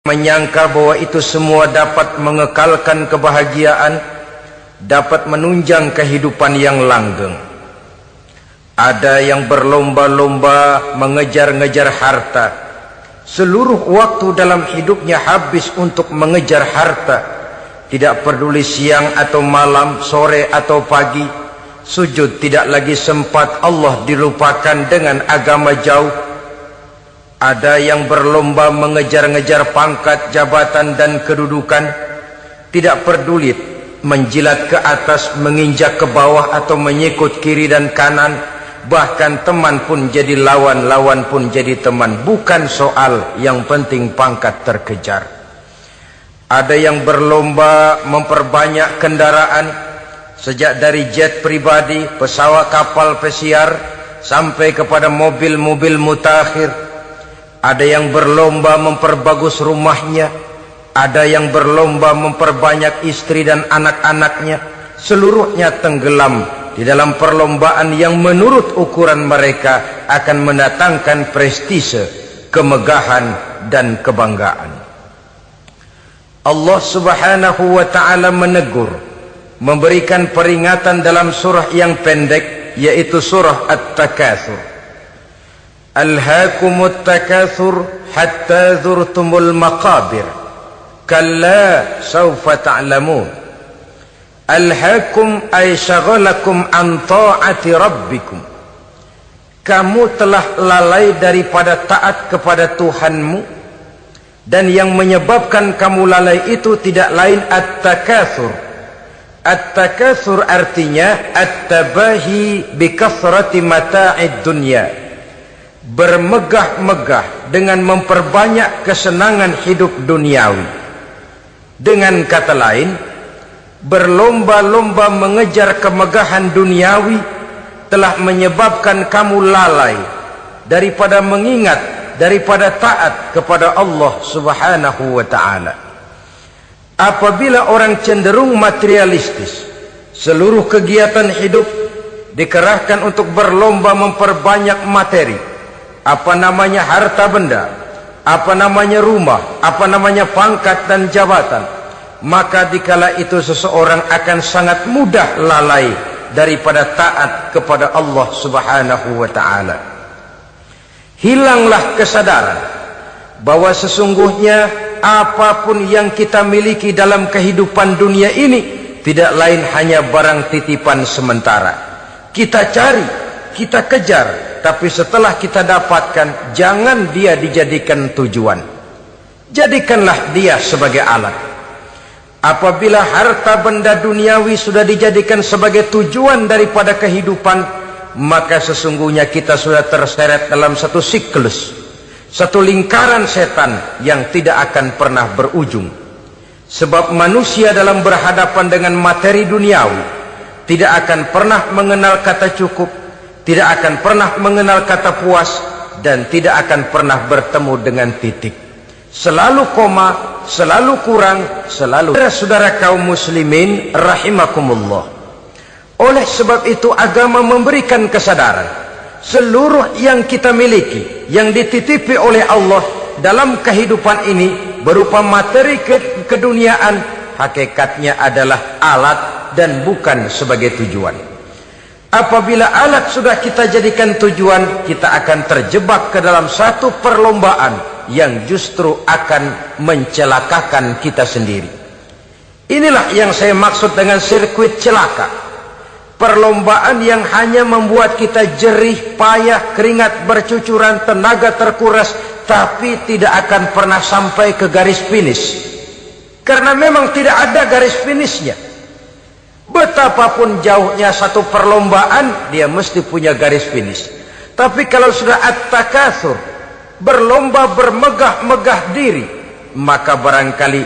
menyangka bahwa itu semua dapat mengekalkan kebahagiaan, dapat menunjang kehidupan yang langgeng. Ada yang berlomba-lomba mengejar-ngejar harta. Seluruh waktu dalam hidupnya habis untuk mengejar harta. Tidak peduli siang atau malam, sore atau pagi. Sujud tidak lagi sempat, Allah dilupakan dengan agama jauh. Ada yang berlomba mengejar-ngejar pangkat, jabatan dan kedudukan. Tidak peduli menjilat ke atas, menginjak ke bawah atau menyikut kiri dan kanan. Bahkan teman pun jadi lawan, lawan pun jadi teman. Bukan soal, yang penting pangkat terkejar. Ada yang berlomba memperbanyak kendaraan, sejak dari jet pribadi, pesawat kapal pesiar, sampai kepada mobil-mobil mutakhir. Ada yang berlomba memperbagus rumahnya. Ada yang berlomba memperbanyak istri dan anak-anaknya. Seluruhnya tenggelam di dalam perlombaan yang menurut ukuran mereka akan mendatangkan prestise, kemegahan dan kebanggaan. Allah Subhanahu wa ta'ala menegur, memberikan peringatan dalam surah yang pendek, yaitu surah At-Takatsur. Alhaakumut takatsur hatta zurtumul maqabir kalla sawfa ta'lamun. Alhaakum ay syagalakum an ta'ati rabbikum. Kamu telah lalai daripada taat kepada Tuhanmu, dan yang menyebabkan kamu lalai itu tidak lain at-takatsur. At-takatsur artinya at-tabahi bi kathrati mata'id dunya. Bermegah-megah dengan memperbanyak kesenangan hidup duniawi. Dengan kata lain, berlomba-lomba mengejar kemegahan duniawi telah menyebabkan kamu lalai daripada mengingat, daripada taat kepada Allah Subhanahu wa ta'ala. Apabila orang cenderung materialistis, seluruh kegiatan hidup dikerahkan untuk berlomba memperbanyak materi. Apa namanya harta benda, apa namanya rumah, apa namanya pangkat dan jabatan, maka dikala itu seseorang akan sangat mudah lalai daripada taat kepada Allah Subhanahu wa ta'ala. Hilanglah kesadaran bahwa sesungguhnya apapun yang kita miliki dalam kehidupan dunia ini tidak lain hanya barang titipan sementara. Kita cari, kita kejar, tapi setelah kita dapatkan, jangan dia dijadikan tujuan. Jadikanlah dia sebagai alat. Apabila harta benda duniawi sudah dijadikan sebagai tujuan daripada kehidupan, maka sesungguhnya kita sudah terseret dalam satu siklus, satu lingkaran setan yang tidak akan pernah berujung. Sebab manusia dalam berhadapan dengan materi duniawi tidak akan pernah mengenal kata cukup, tidak akan pernah mengenal kata puas, dan tidak akan pernah bertemu dengan titik. Selalu koma, selalu kurang, selalu. Saudara kaum muslimin rahimakumullah. Oleh sebab itu agama memberikan kesadaran, seluruh yang kita miliki, yang dititipi oleh Allah dalam kehidupan ini berupa materi keduniaan, hakikatnya adalah alat dan bukan sebagai tujuan. Apabila alat sudah kita jadikan tujuan, kita akan terjebak ke dalam satu perlombaan yang justru akan mencelakakan kita sendiri. Inilah yang saya maksud dengan sirkuit celaka. Perlombaan yang hanya membuat kita jerih, payah, keringat bercucuran, tenaga terkuras, tapi tidak akan pernah sampai ke garis finish. Karena memang tidak ada garis finishnya. Betapapun jauhnya satu perlombaan, dia mesti punya garis finish. Tapi kalau sudah at-takatsur, berlomba bermegah-megah diri, maka barangkali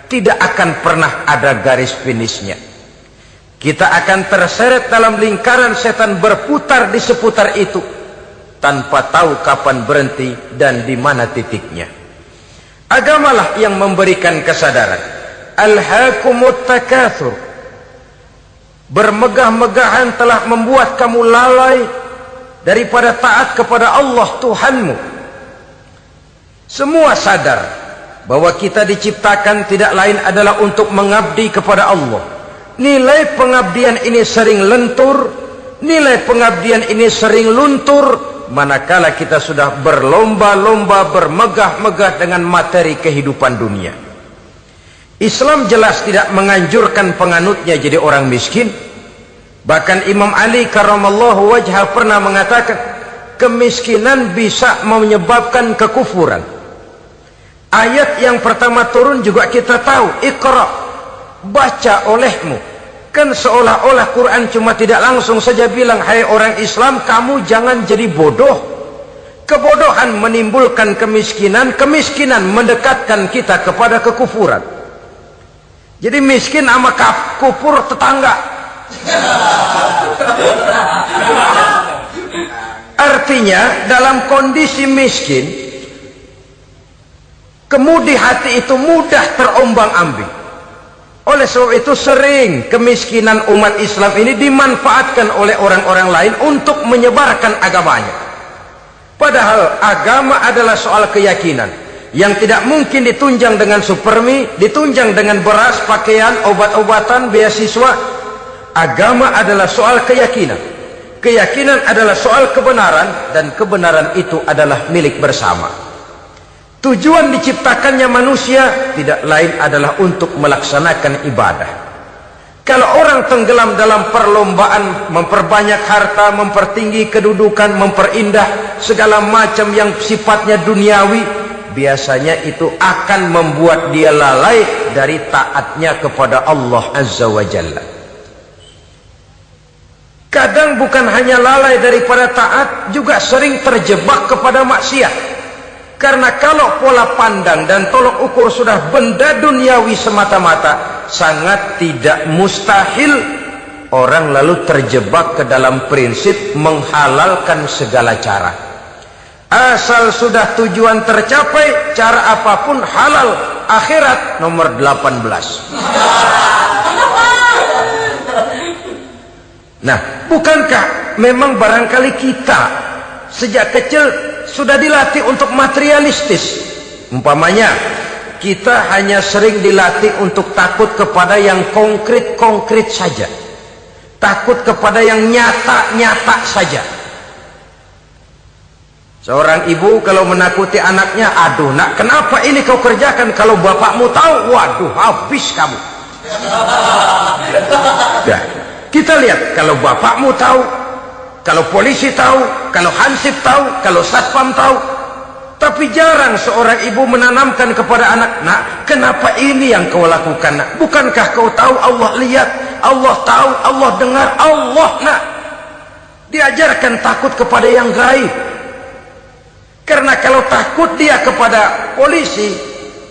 tidak akan pernah ada garis finishnya. Kita akan terseret dalam lingkaran setan, berputar di seputar itu tanpa tahu kapan berhenti dan di mana titiknya. Agamalah yang memberikan kesadaran. Alhaakumut takatsur. Bermegah-megahan telah membuat kamu lalai daripada taat kepada Allah Tuhanmu. Semua sadar bahwa kita diciptakan tidak lain adalah untuk mengabdi kepada Allah. Nilai pengabdian ini sering lentur, nilai pengabdian ini sering luntur, manakala kita sudah berlomba-lomba bermegah-megah dengan materi kehidupan dunia. Islam jelas tidak menganjurkan penganutnya jadi orang miskin. Bahkan Imam Ali karramallahu wajhah pernah mengatakan, kemiskinan bisa menyebabkan kekufuran. Ayat yang pertama turun juga kita tahu, Iqra, baca olehmu. Kan seolah-olah Quran cuma tidak langsung saja bilang, hai orang Islam, kamu jangan jadi bodoh. Kebodohan menimbulkan kemiskinan, kemiskinan mendekatkan kita kepada kekufuran. Jadi miskin sama kufur tetangga. Artinya dalam kondisi miskin, kemudi hati itu mudah terombang-ambing. Oleh sebab itu sering kemiskinan umat Islam ini dimanfaatkan oleh orang-orang lain untuk menyebarkan agamanya. Padahal agama adalah soal keyakinan yang tidak mungkin ditunjang dengan supermi, ditunjang dengan beras, pakaian, obat-obatan, beasiswa. Agama adalah soal keyakinan. Keyakinan adalah soal kebenaran, dan kebenaran itu adalah milik bersama. Tujuan diciptakannya manusia tidak lain adalah untuk melaksanakan ibadah. Kalau orang tenggelam dalam perlombaan memperbanyak harta, mempertinggi kedudukan, memperindah segala macam yang sifatnya duniawi, biasanya itu akan membuat dia lalai dari taatnya kepada Allah Azza wa Jalla. Kadang bukan hanya lalai daripada taat, juga sering terjebak kepada maksiat. Karena kalau pola pandang dan tolok ukur sudah benda duniawi semata-mata, sangat tidak mustahil orang lalu terjebak ke dalam prinsip menghalalkan segala cara. Asal sudah tujuan tercapai, cara apapun halal. Akhirat nomor 18. Nah, bukankah memang barangkali kita sejak kecil sudah dilatih untuk materialistis? Umpamanya kita hanya sering dilatih untuk takut kepada yang konkret-konkret saja, takut kepada yang nyata-nyata saja. Seorang ibu kalau menakuti anaknya, aduh nak, kenapa ini kau kerjakan? Kalau bapakmu tahu, waduh, habis kamu. Nah, kita lihat, kalau bapakmu tahu, kalau polisi tahu, kalau hansip tahu, kalau satpam tahu. Tapi jarang seorang ibu menanamkan kepada anak, nak, kenapa ini yang kau lakukan, nak? Bukankah kau tahu Allah lihat, Allah tahu, Allah dengar, Allah, nak? Diajarkan takut kepada yang gaib. Karena kalau takut dia kepada polisi,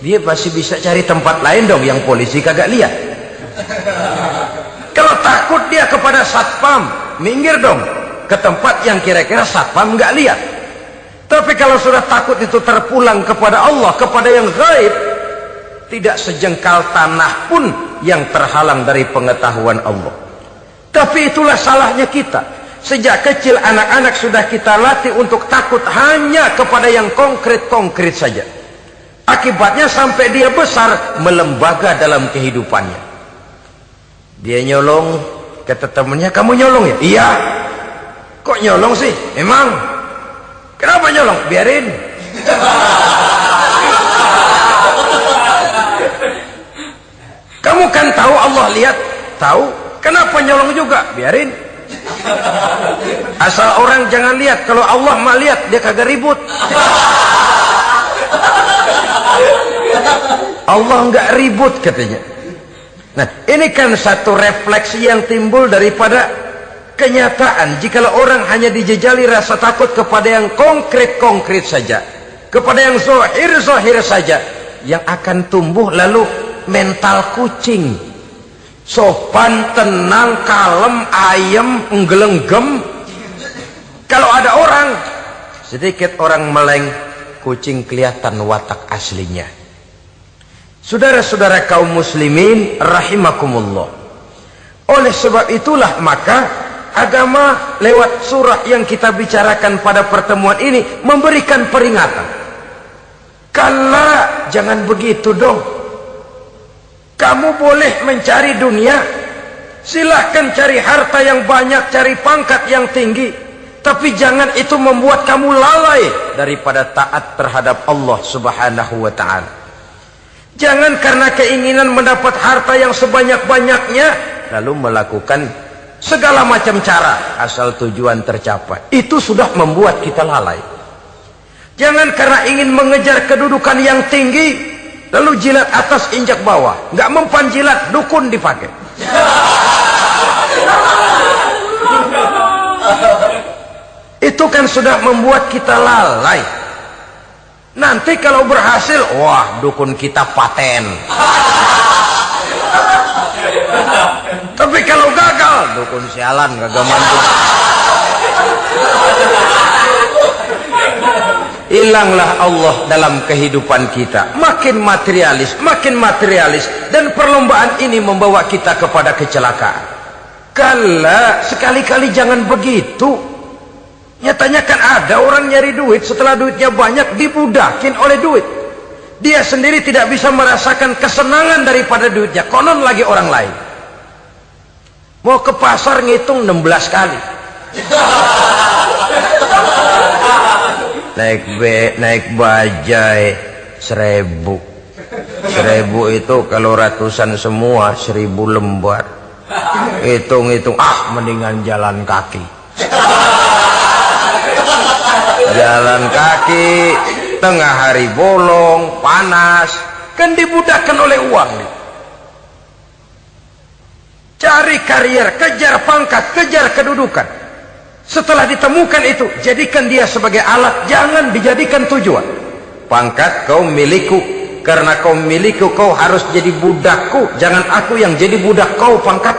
dia pasti bisa cari tempat lain dong yang polisi kagak lihat. Kalau takut dia kepada satpam, minggir dong ke tempat yang kira-kira satpam nggak lihat. Tapi kalau sudah takut itu terpulang kepada Allah, kepada yang gaib, tidak sejengkal tanah pun yang terhalang dari pengetahuan Allah. Tapi itulah salahnya kita. Sejak kecil anak-anak sudah kita latih untuk takut hanya kepada yang konkret-konkret saja. Akibatnya sampai dia besar melembaga dalam kehidupannya. Dia nyolong, kata temannya, kamu nyolong ya? Iya. Kok nyolong sih? Emang? Kenapa nyolong? Biarin. Kamu kan tahu Allah lihat? Tahu. Kenapa nyolong juga? Biarin. Asal orang jangan lihat. Kalau Allah mah lihat, dia kagak ribut. Allah nggak ribut katanya. Nah, ini kan satu refleksi yang timbul daripada kenyataan. Jikalau orang hanya dijejali rasa takut kepada yang konkret-konkret saja, kepada yang zahir-zahir saja, yang akan tumbuh lalu mental kucing. Sopan, tenang, kalem, ayem, nggelenggem. Kalau ada orang, sedikit orang meleng, kucing kelihatan watak aslinya. Saudara-saudara kaum muslimin rahimakumullah. Oleh sebab itulah maka agama lewat surah yang kita bicarakan pada pertemuan ini memberikan peringatan. Kala, jangan begitu dong. Kamu boleh mencari dunia, silahkan cari harta yang banyak, cari pangkat yang tinggi, tapi jangan itu membuat kamu lalai daripada taat terhadap Allah Subhanahu wa ta'ala. Jangan karena keinginan mendapat harta yang sebanyak-banyaknya lalu melakukan segala macam cara asal tujuan tercapai. Itu sudah membuat kita lalai. Jangan karena ingin mengejar kedudukan yang tinggi lalu jilat atas injak bawah. Nggak mempan jilat, dukun dipakai. Itu kan sudah membuat kita lalai. Nanti kalau berhasil, wah, dukun kita paten. Tapi kalau gagal, dukun sialan, gagal mantu. Hilanglah Allah dalam kehidupan kita. Makin materialis, dan perlombaan ini membawa kita kepada kecelakaan. Kala, sekali-kali jangan begitu. Nyatanya kan ada orang nyari duit, setelah duitnya banyak dibudakin oleh duit. Dia sendiri tidak bisa merasakan kesenangan daripada duitnya, konon lagi orang lain. Mau ke pasar ngitung 16 kali. Naik bajai 1000. 1000 itu kalau ratusan semua 1000 lembar. Hitung-hitung, mendingan jalan kaki. Jalan kaki, tengah hari bolong, panas, kan dibudakkan oleh uang. Cari karier, kejar pangkat, kejar kedudukan. Setelah ditemukan itu, jadikan dia sebagai alat, jangan dijadikan tujuan. Pangkat kau milikku, karena kau milikku kau harus jadi budakku, jangan aku yang jadi budak kau pangkat.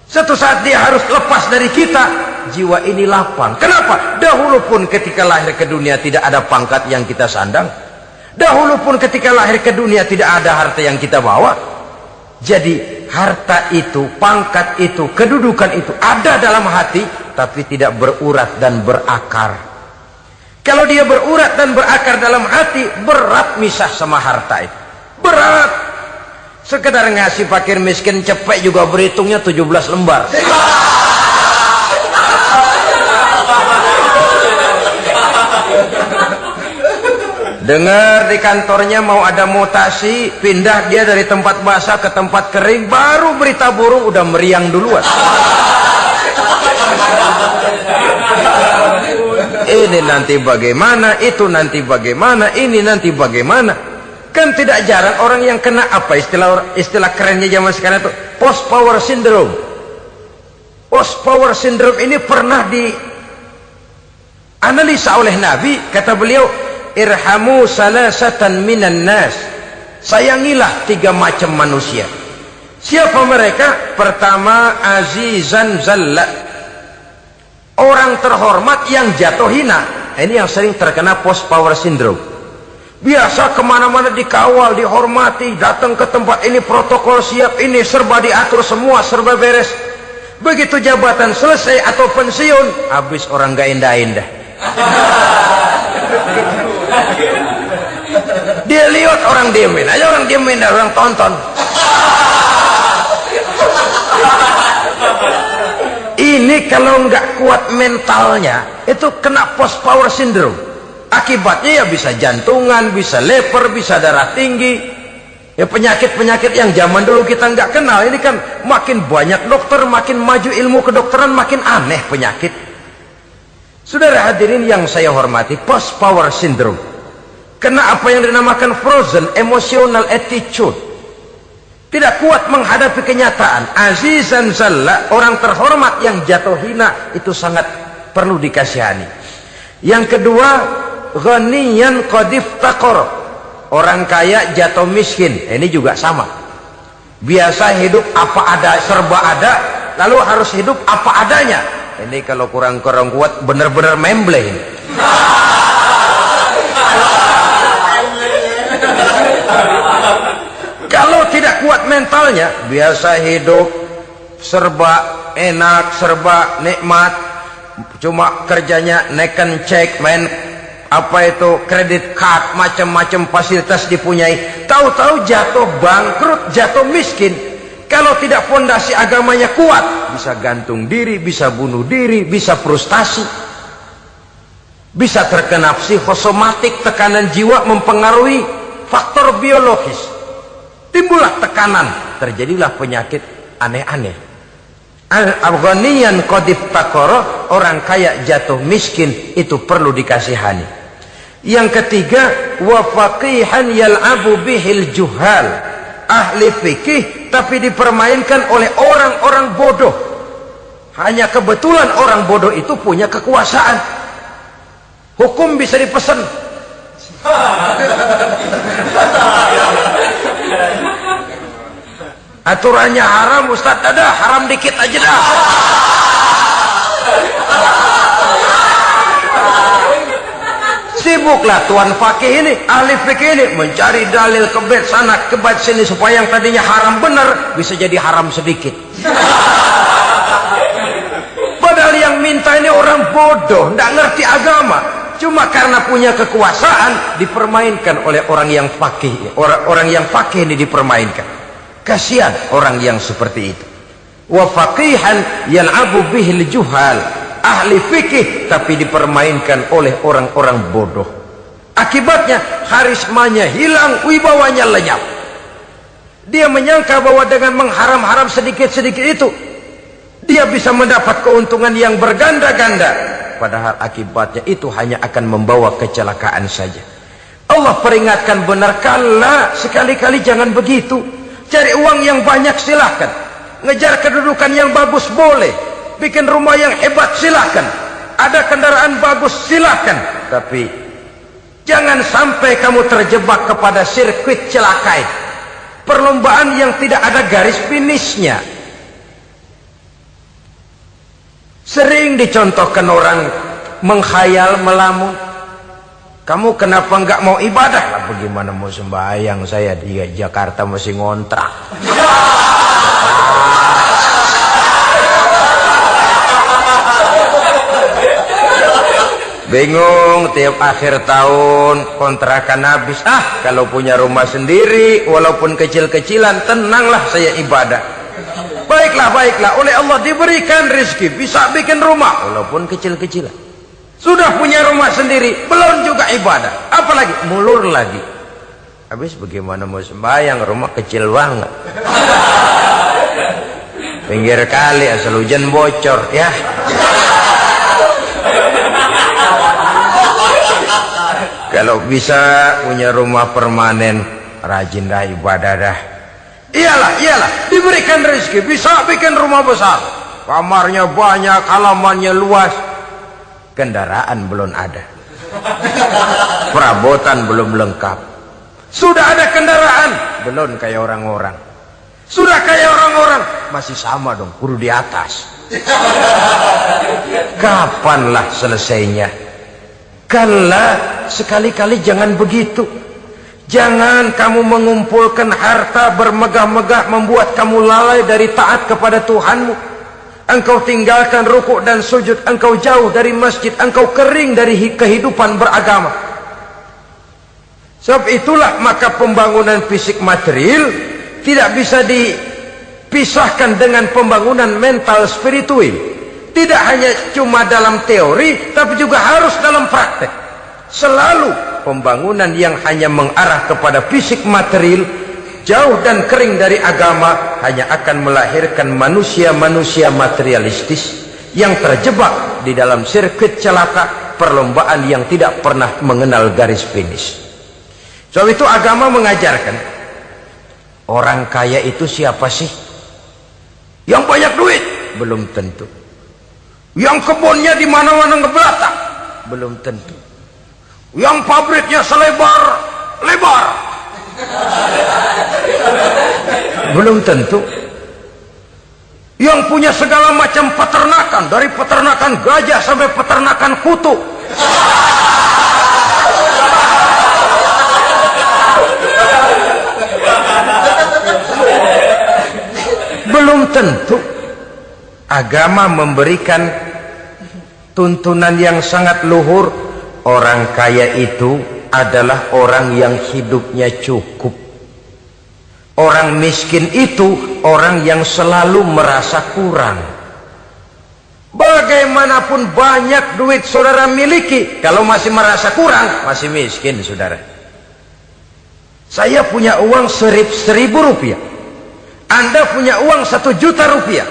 Suatu saat dia harus lepas dari kita. Jiwa ini lapang. Kenapa? Dahulu pun ketika lahir ke dunia tidak ada pangkat yang kita sandang. Dahulu pun ketika lahir ke dunia tidak ada harta yang kita bawa. Jadi harta itu, pangkat itu, kedudukan itu ada dalam hati, tapi tidak berurat dan berakar. Kalau dia berurat dan berakar dalam hati, berat misah sama harta itu. Berat. Sekedar ngasih fakir miskin cepet juga berhitungnya 17 lembar. Dengar di kantornya mau ada mutasi, pindah dia dari tempat basah ke tempat kering, baru berita burung udah meriang duluan. Ini nanti bagaimana, itu nanti bagaimana, ini nanti bagaimana. Kan tidak jarang orang yang kena apa istilah kerennya zaman sekarang itu post power syndrome. Post power syndrome ini pernah dianalisa oleh Nabi. Kata beliau, irhamu salasatan minan nas, sayangilah 3 macam manusia. Siapa mereka? Pertama, azizan zalla, orang terhormat yang jatuh hina. Ini yang sering terkena post power syndrome. Biasa kemana-mana dikawal, dihormati, datang ke tempat ini protokol siap, ini serba diatur semua, serba beres. Begitu jabatan selesai atau pensiun, habis orang gak indah-indah. Dia lihat orang diemin aja, orang diemin, orang tonton. Ini kalau nggak kuat mentalnya, itu kena post power syndrome. Akibatnya ya bisa jantungan, bisa leper, bisa darah tinggi. Ya penyakit-penyakit yang zaman dulu kita nggak kenal. Ini kan makin banyak dokter, makin maju ilmu kedokteran, makin aneh penyakit. Saudara hadirin yang saya hormati, post power syndrome kena apa yang dinamakan frozen emotional attitude. Tidak kuat menghadapi kenyataan. Azizan zalla, orang terhormat yang jatuh hina, itu sangat perlu dikasihani. Yang kedua, ghaniyan qad iftaqar, orang kaya jatuh miskin. Ini juga sama. Biasa hidup apa ada, serba ada, lalu harus hidup apa adanya. Ini kalau kurang-kurang kuat benar-benar memble ini. Kalau tidak kuat mentalnya, biasa hidup serba enak, serba nikmat, cuma kerjanya neken cek, main apa itu kredit card, macam-macam fasilitas dipunyai, tahu-tahu jatuh bangkrut, jatuh miskin. Kalau tidak fondasi agamanya kuat, bisa gantung diri, bisa bunuh diri, bisa frustasi, bisa terkena psikosomatik, tekanan jiwa mempengaruhi faktor biologis, timbullah tekanan, terjadilah penyakit aneh-aneh. Al-Afghaniyan qadif takoro, orang kaya jatuh miskin, itu perlu dikasihani. Yang ketiga, wa faqihan yal'abu bihil juhal, ahli fikih tapi dipermainkan oleh orang-orang bodoh. Hanya kebetulan orang bodoh itu punya kekuasaan. Hukum bisa dipesan. Aturannya haram, Ustaz, ada haram dikit aja dah. Sibuklah tuan fakih ini, ahli fikih ini mencari dalil kebet sana kebet sini supaya yang tadinya haram benar bisa jadi haram sedikit. Padahal yang minta ini orang bodoh, tidak ngerti agama. Cuma karena punya kekuasaan dipermainkan oleh orang yang fakih. Orang yang fakih ini dipermainkan. Kasihan orang yang seperti itu. Wa faqihan yal'abu bihil juhal, ahli fikih tapi dipermainkan oleh orang-orang bodoh. Akibatnya karismanya hilang, wibawanya lenyap. Dia menyangka bahwa dengan mengharam-haram sedikit-sedikit itu dia bisa mendapat keuntungan yang berganda-ganda. Padahal akibatnya itu hanya akan membawa kecelakaan saja. Allah peringatkan benar, kala sekali-kali jangan begitu. Cari uang yang banyak silahkan, ngejar kedudukan yang bagus boleh, bikin rumah yang hebat silahkan, ada kendaraan bagus silahkan, tapi jangan sampai kamu terjebak kepada sirkuit celakai, perlombaan yang tidak ada garis finishnya. Sering dicontohkan orang menghayal, melamun. Kamu kenapa enggak mau ibadah? Lah bagaimana mau sembahyang, saya di Jakarta masih ngontrak. Bingung, tiap akhir tahun kontrakan habis. Kalau punya rumah sendiri walaupun kecil-kecilan, tenanglah saya ibadah. Baiklah, oleh Allah diberikan rezeki, bisa bikin rumah walaupun kecil-kecilan. Sudah punya rumah sendiri, belum juga ibadah, apalagi mulur lagi. Habis bagaimana mau sembahyang, rumah kecil banget. Pinggir kali, asal hujan bocor ya. Kalau bisa punya rumah permanen, rajin dah ibadah dah. Iyalah, diberikan rezeki, bisa bikin rumah besar, kamarnya banyak, halamannya luas, kendaraan belum ada, perabotan belum lengkap. Sudah ada kendaraan, belum kayak orang-orang. Sudah kayak orang-orang, masih sama dong, kudu di atas. Kapanlah selesainya? Kala, sekali-kali jangan begitu. Jangan kamu mengumpulkan harta bermegah-megah membuat kamu lalai dari taat kepada Tuhanmu. Engkau tinggalkan rukuk dan sujud, engkau jauh dari masjid, engkau kering dari kehidupan beragama. Sebab itulah maka pembangunan fisik material tidak bisa dipisahkan dengan pembangunan mental spiritual. Tidak hanya cuma dalam teori, tapi juga harus dalam praktek. Selalu pembangunan yang hanya mengarah kepada fisik material, jauh dan kering dari agama, hanya akan melahirkan manusia-manusia materialistis yang terjebak di dalam sirkuit celaka, perlombaan yang tidak pernah mengenal garis finish. Sebab itu agama mengajarkan, orang kaya itu siapa sih? Yang banyak duit? Belum tentu. Yang kebunnya di mana-mana ngebelatak? Belum tentu. Yang pabriknya selebar-lebar? Belum tentu. Yang punya segala macam peternakan, dari peternakan gajah sampai peternakan kutu? Belum tentu. Agama memberikan tuntunan yang sangat luhur, orang kaya itu adalah orang yang hidupnya cukup. Orang miskin itu orang yang selalu merasa kurang. Bagaimanapun banyak duit saudara miliki, kalau masih merasa kurang, masih miskin saudara. Saya punya uang 1.000 rupiah, Anda punya uang 1 juta rupiah.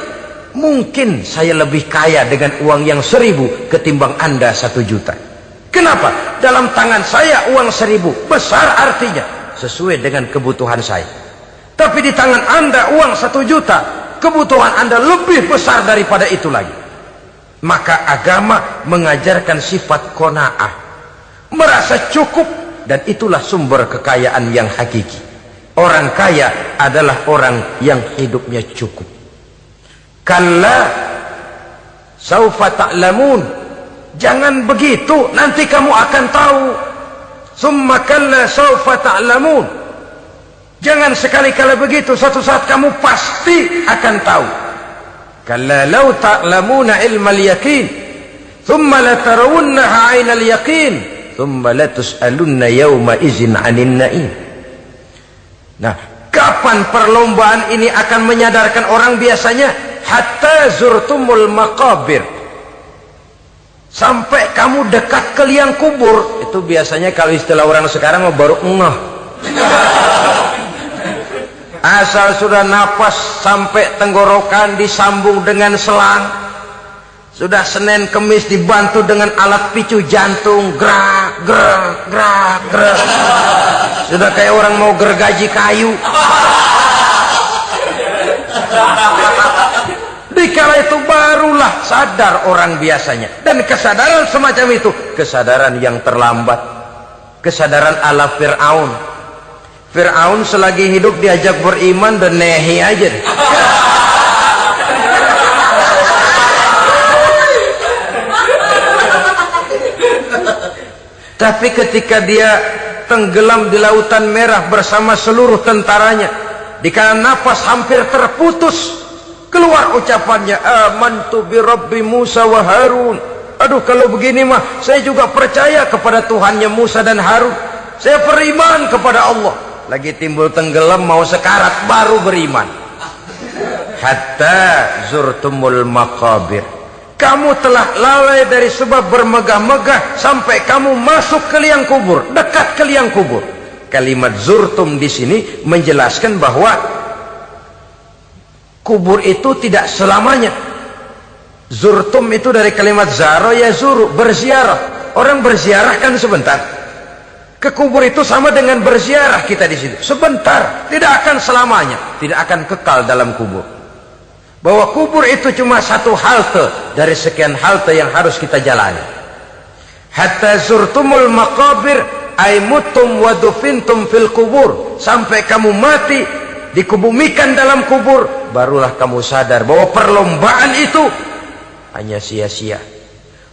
Mungkin saya lebih kaya dengan uang yang 1.000 ketimbang Anda 1 juta. Kenapa? Dalam tangan saya uang 1.000 besar, artinya sesuai dengan kebutuhan saya. Tapi di tangan Anda uang 1 juta, kebutuhan Anda lebih besar daripada itu lagi. Maka agama mengajarkan sifat qanaah, merasa cukup, dan itulah sumber kekayaan yang hakiki. Orang kaya adalah orang yang hidupnya cukup. Kalla saufa ta'lamun, jangan begitu, nanti kamu akan tahu. Summa kalla saufa ta'lamun, jangan sekali-kali begitu, suatu saat kamu pasti akan tahu. Kalla law ta'lamuna ilmal yaqin thumma latarawunnaha 'ainal yaqin thumma latus'alunna yawma idzin 'anil na'im. Nah, kapan perlombaan ini akan menyadarkan orang? Biasanya hatta zurtumul maqabir, sampai kamu dekat ke liang kubur. Itu biasanya kalau istilah orang sekarang baru ngeh. Asal sudah napas sampai tenggorokan disambung dengan selang, sudah Senin Kemis dibantu dengan alat picu jantung, gerak gerak gerak gerak, sudah kayak orang mau gergaji kayu. Dikala itu barulah sadar orang biasanya. Dan kesadaran semacam itu kesadaran yang terlambat, kesadaran ala Fir'aun. Fir'aun selagi hidup diajak beriman dan nehi aja. Tapi ketika dia tenggelam di lautan merah bersama seluruh tentaranya, dikala nafas hampir terputus, keluar ucapannya, amantu bi Rabbi Musa wa Harun. Aduh, kalau begini mah saya juga percaya kepada Tuhannya Musa dan Harun. Saya beriman kepada Allah. Lagi timbul tenggelam mau sekarat baru beriman. Hatta zurtumul maqabir, kamu telah lalai dari sebab bermegah-megah sampai kamu masuk ke liang kubur, dekat ke liang kubur. Kalimat zurtum di sini menjelaskan bahwa kubur itu tidak selamanya. Zurtum itu dari kalimat zaro ya zuru, berziarah. Orang berziarah kan sebentar. Ke kubur itu sama dengan berziarah kita di situ. Sebentar, tidak akan selamanya, tidak akan kekal dalam kubur. Bahwa kubur itu cuma satu halte dari sekian halte yang harus kita jalani. Hatta zurtumul maqabir ay mutum wa dufintum fil kubur, sampai kamu mati dikubumikan dalam kubur, barulah kamu sadar bahwa perlombaan itu hanya sia-sia.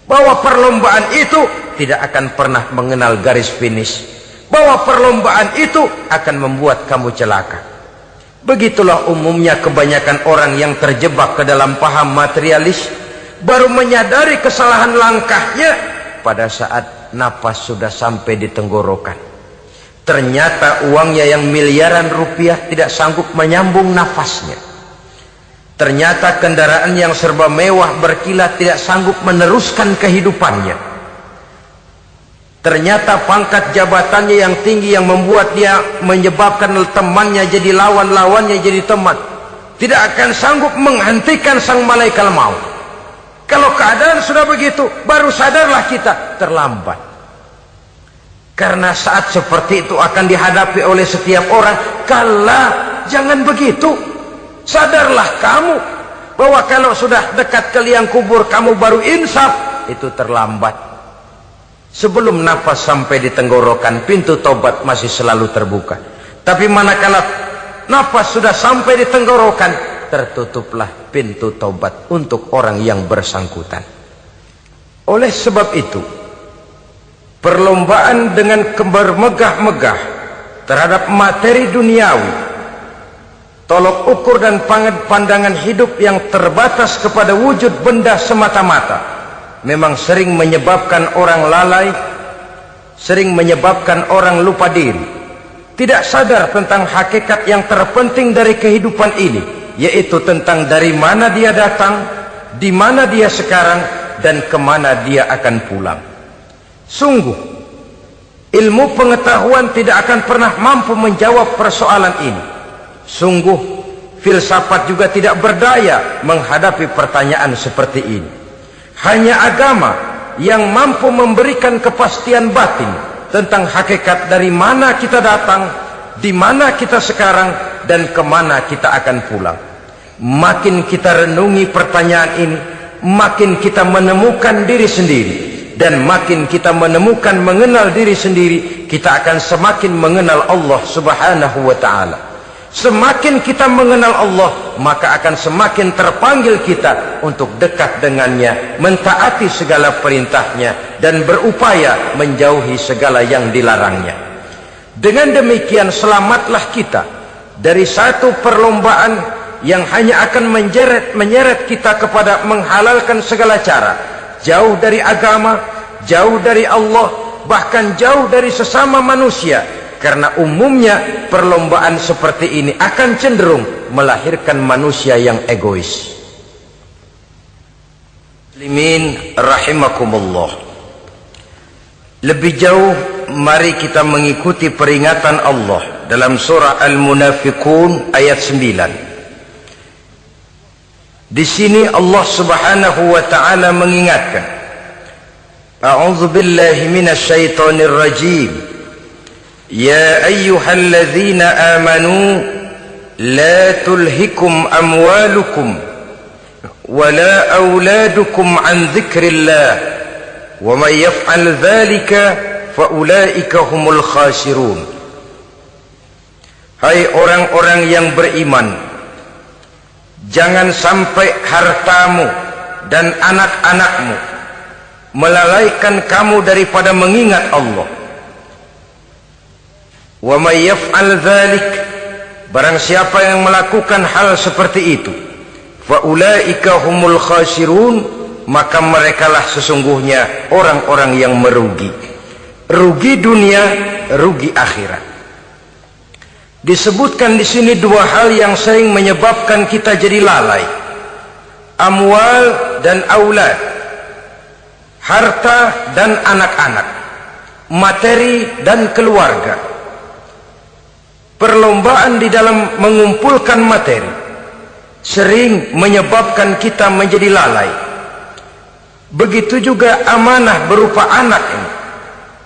Bahwa perlombaan itu tidak akan pernah mengenal garis finish. Bahwa perlombaan itu akan membuat kamu celaka. Begitulah umumnya kebanyakan orang yang terjebak ke dalam paham materialis, baru menyadari kesalahan langkahnya pada saat napas sudah sampai di tenggorokan. Ternyata uangnya yang miliaran rupiah tidak sanggup menyambung nafasnya. Ternyata kendaraan yang serba mewah berkilat tidak sanggup meneruskan kehidupannya. Ternyata pangkat jabatannya yang tinggi yang membuat dia menyebabkan temannya jadi lawan-lawannya jadi teman, tidak akan sanggup menghentikan sang malaikat maut. Kalau keadaan sudah begitu, baru sadarlah kita terlambat. Karena saat seperti itu akan dihadapi oleh setiap orang. Kala, jangan begitu. Sadarlah kamu bahwa kalau sudah dekat ke liang kubur kamu baru insaf, itu terlambat. Sebelum nafas sampai di tenggorokan, pintu tobat masih selalu terbuka. Tapi manakala nafas sudah sampai di tenggorokan, tertutuplah pintu tobat untuk orang yang bersangkutan. Oleh sebab itu, perlombaan dengan bermegah-megah terhadap materi duniawi, tolok ukur dan pandangan hidup yang terbatas kepada wujud benda semata-mata, memang sering menyebabkan orang lalai, sering menyebabkan orang lupa diri, tidak sadar tentang hakikat yang terpenting dari kehidupan ini, yaitu tentang dari mana dia datang, di mana dia sekarang, dan kemana dia akan pulang. Sungguh, ilmu pengetahuan tidak akan pernah mampu menjawab persoalan ini. Sungguh, filsafat juga tidak berdaya menghadapi pertanyaan seperti ini. Hanya agama yang mampu memberikan kepastian batin tentang hakikat dari mana kita datang, di mana kita sekarang, dan kemana kita akan pulang. Makin kita renungi pertanyaan ini, makin kita menemukan diri sendiri, dan makin kita menemukan mengenal diri sendiri, kita akan semakin mengenal Allah Subhanahu wa ta'ala. Semakin kita mengenal Allah, maka akan semakin terpanggil kita untuk dekat dengannya, mentaati segala perintahnya, dan berupaya menjauhi segala yang dilarangnya. Dengan demikian selamatlah kita dari satu perlombaan yang hanya akan menyeret kita kepada menghalalkan segala cara, jauh dari agama, jauh dari Allah, bahkan jauh dari sesama manusia. Karena umumnya perlombaan seperti ini akan cenderung melahirkan manusia yang egois. Muslimin rahimakumullah. Lebih jauh, mari kita mengikuti peringatan Allah dalam surah Al-Munafiqun ayat 9. Di sini Allah Subhanahu wa ta'ala mengingatkan, A'udzu billahi minasy syaithanir rajim. Ya ayyuhalladzina amanu la tulhikum amwalukum wala auladukum an dzikrillah wa may yaf'al dzalika fa ulaika humul khasirun. Hai orang-orang yang beriman, jangan sampai hartamu dan anak-anakmu melalaikan kamu daripada mengingat Allah. Wa may yaf'al dzalik, barang siapa yang melakukan hal seperti itu, fa ulaika humul khasirun, maka merekalah sesungguhnya orang-orang yang merugi. Rugi dunia, rugi akhirat. Disebutkan di sini dua hal yang sering menyebabkan kita jadi lalai. Amwal dan aulad. Harta dan anak-anak. Materi dan keluarga. Perlombaan di dalam mengumpulkan materi sering menyebabkan kita menjadi lalai. Begitu juga amanah berupa anak ini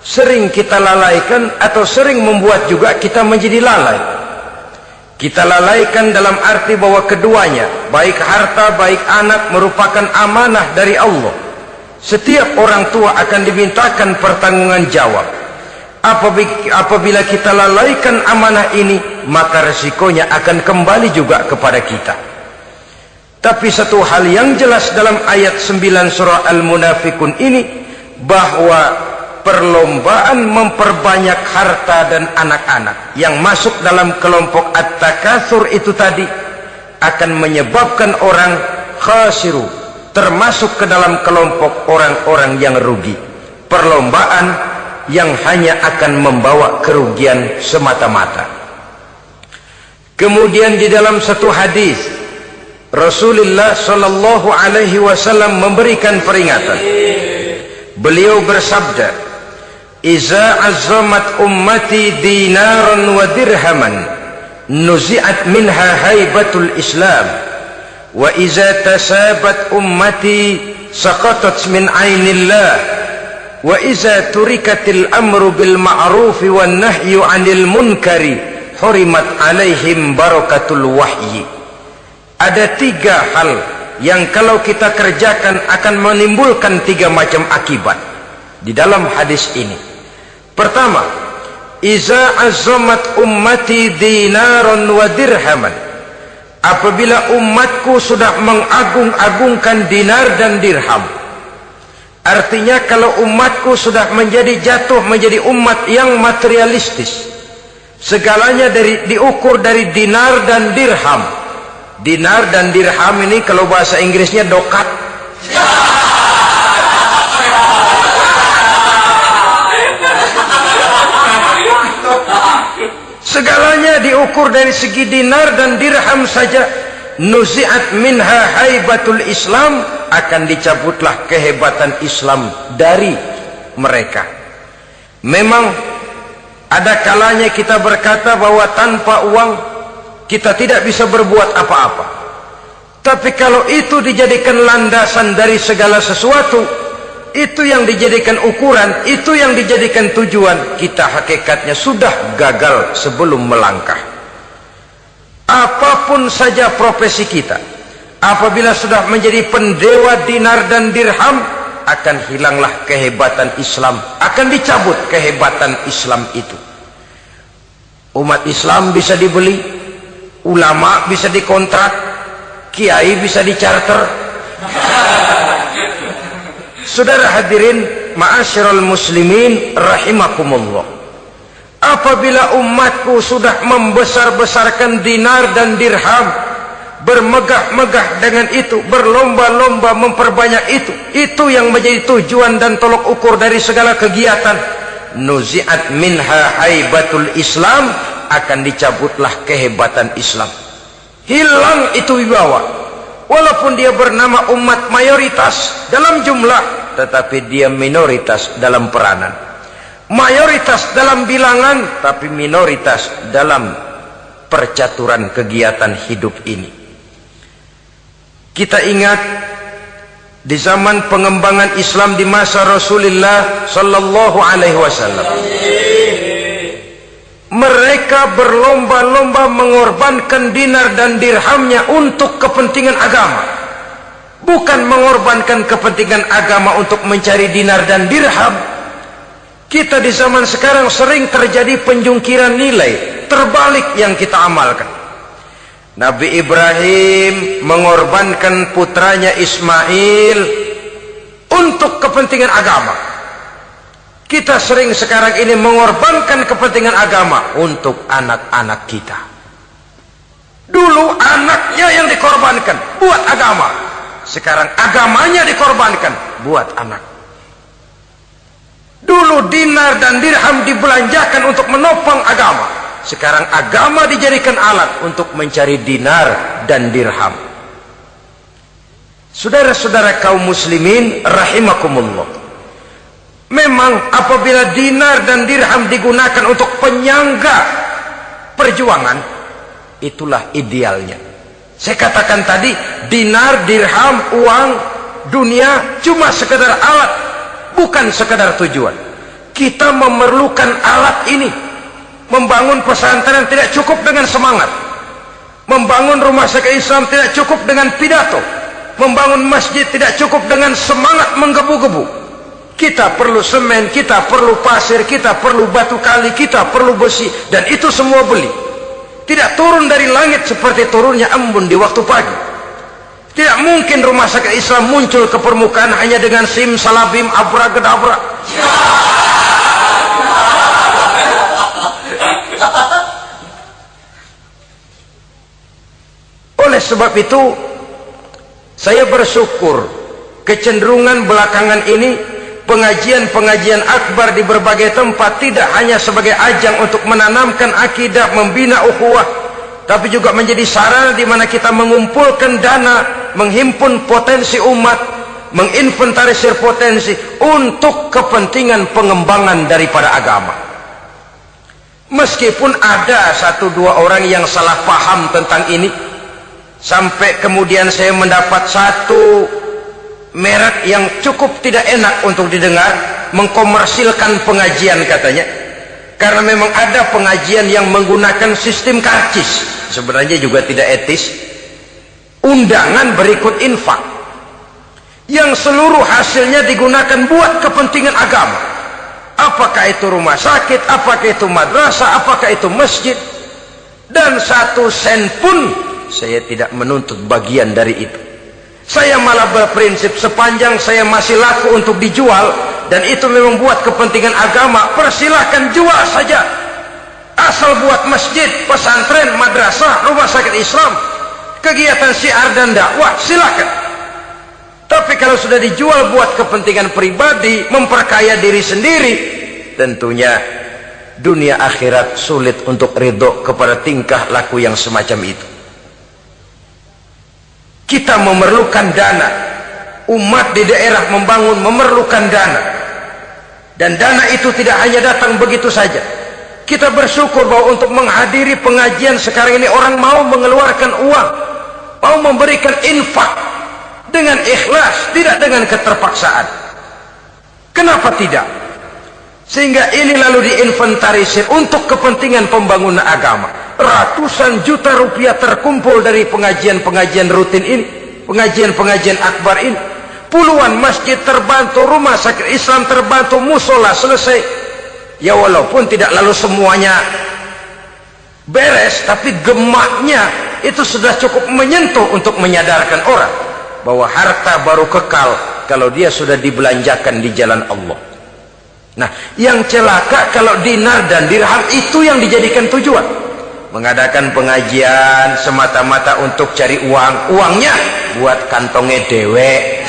sering kita lalaikan, atau sering membuat juga kita menjadi lalai. Kita lalaikan dalam arti bahwa keduanya, baik harta baik anak, merupakan amanah dari Allah. Setiap orang tua akan dimintakan pertanggungan jawab. Apabila kita lalaikan amanah ini, maka resikonya akan kembali juga kepada kita. Tapi satu hal yang jelas dalam ayat 9 surah Al-Munafiqun ini, bahwa perlombaan memperbanyak harta dan anak-anak yang masuk dalam kelompok at-takatsur itu tadi akan menyebabkan orang khasiru, termasuk ke dalam kelompok orang-orang yang rugi. Perlombaan yang hanya akan membawa kerugian semata-mata. Kemudian di dalam satu hadis, Rasulullah sallallahu alaihi wasallam memberikan peringatan. Beliau bersabda, "Iza azzamat ummati dinaran wa dirhaman, nuzi'at minha haibatul Islam, wa iza tasabat ummati saqatat min ainillah. Wa iza turikatil amru bil ma'rufi wan nahyu 'anil munkari hurimat 'alaihim barakatul wahyi." Ada tiga hal yang kalau kita kerjakan akan menimbulkan tiga macam akibat di dalam hadis ini. Pertama, iza azzamat ummati dinaran wa dirhaman. Apabila umatku sudah mengagung-agungkan dinar dan dirham, artinya kalau umatku sudah jatuh menjadi umat yang materialistis, segalanya diukur dari dinar dan dirham. Dinar dan dirham ini kalau bahasa Inggrisnya dokat. Segalanya diukur dari segi dinar dan dirham saja. Nuzi'at minha haibatul Islam, akan dicabutlah kehebatan Islam dari mereka. Memang ada kalanya kita berkata bahwa tanpa uang kita tidak bisa berbuat apa-apa. Tapi kalau itu dijadikan landasan dari segala sesuatu, itu yang dijadikan ukuran, itu yang dijadikan tujuan, kita hakikatnya sudah gagal sebelum melangkah. Apapun saja profesi kita, apabila sudah menjadi pendewa dinar dan dirham, akan hilanglah kehebatan Islam, akan dicabut kehebatan Islam itu. Umat Islam bisa dibeli, ulama bisa dikontrak, kiai bisa dicarter. Saudara hadirin ma'asyiral muslimin rahimakumullah, apabila umatku sudah membesar-besarkan dinar dan dirham, bermegah-megah dengan itu, berlomba-lomba memperbanyak itu yang menjadi tujuan dan tolok ukur dari segala kegiatan, nuzi'at minha haibatul Islam, akan dicabutlah kehebatan Islam. Hilang itu wibawa. Walaupun dia bernama umat mayoritas dalam jumlah, tetapi dia minoritas dalam peranan. Mayoritas dalam bilangan, tapi minoritas dalam percaturan kegiatan hidup ini. Kita ingat di zaman pengembangan Islam di masa Rasulullah sallallahu alaihi wasallam, mereka berlomba-lomba mengorbankan dinar dan dirhamnya untuk kepentingan agama, bukan mengorbankan kepentingan agama untuk mencari dinar dan dirham. Kita di zaman sekarang sering terjadi penjungkiran nilai, terbalik yang kita amalkan. Nabi Ibrahim mengorbankan putranya Ismail untuk kepentingan agama. Kita sering sekarang ini mengorbankan kepentingan agama untuk anak-anak kita. Dulu anaknya yang dikorbankan buat agama, sekarang agamanya dikorbankan buat anak. Dulu dinar dan dirham dibelanjakan untuk menopang agama, sekarang agama dijadikan alat untuk mencari dinar dan dirham. Saudara-saudara kaum muslimin rahimakumullah, memang apabila dinar dan dirham digunakan untuk penyangga perjuangan, itulah idealnya. Saya katakan tadi, dinar, dirham, uang, dunia cuma sekedar alat, bukan sekedar tujuan. Kita memerlukan alat ini. Membangun pesantren tidak cukup dengan semangat. Membangun rumah sakit Islam tidak cukup dengan pidato. Membangun masjid tidak cukup dengan semangat menggebu-gebu. Kita perlu semen, kita perlu pasir, kita perlu batu kali, kita perlu besi, dan itu semua beli. Tidak turun dari langit seperti turunnya embun di waktu pagi. Tidak mungkin rumah sakit Islam muncul ke permukaan hanya dengan sim salabim abra-gedabra. Oleh sebab itu, saya bersyukur kecenderungan belakangan ini pengajian-pengajian akbar di berbagai tempat tidak hanya sebagai ajang untuk menanamkan akidah, membina ukhuwah, tapi juga menjadi sarana di mana kita mengumpulkan dana, menghimpun potensi umat, menginventarisir potensi untuk kepentingan pengembangan daripada agama. Meskipun ada satu dua orang yang salah paham tentang ini, sampai kemudian saya mendapat satu merek yang cukup tidak enak untuk didengar, mengkomersilkan pengajian katanya, karena memang ada pengajian yang menggunakan sistem karcis, sebenarnya juga tidak etis. Undangan berikut infak yang seluruh hasilnya digunakan buat kepentingan agama, apakah itu rumah sakit, apakah itu madrasah, apakah itu masjid, dan satu sen pun saya tidak menuntut bagian dari itu. Saya malah berprinsip sepanjang saya masih laku untuk dijual dan itu memang buat kepentingan agama, persilahkan jual saja, asal buat masjid, pesantren, madrasah, rumah sakit Islam, kegiatan syiar dan dakwah, silakan. Tapi kalau sudah dijual buat kepentingan pribadi, memperkaya diri sendiri, tentunya dunia akhirat sulit untuk ridho kepada tingkah laku yang semacam itu. Kita memerlukan dana. Umat di daerah membangun memerlukan dana. Dan dana itu tidak hanya datang begitu saja. Kita bersyukur bahwa untuk menghadiri pengajian sekarang ini orang mau mengeluarkan uang, mau memberikan infak dengan ikhlas, tidak dengan keterpaksaan. Kenapa tidak? Sehingga ini lalu diinventarisir untuk kepentingan pembangunan agama. Ratusan juta rupiah terkumpul dari pengajian-pengajian rutin ini, pengajian-pengajian akbar ini. Puluhan masjid terbantu, rumah sakit Islam terbantu, musola selesai. Ya walaupun tidak lalu semuanya beres, tapi gemaknya itu sudah cukup menyentuh untuk menyadarkan orang bahwa harta baru kekal kalau dia sudah dibelanjakan di jalan Allah. Nah, yang celaka kalau dinar dan dirham itu yang dijadikan tujuan. Mengadakan pengajian semata-mata untuk cari uang, uangnya buat kantongnya dewe.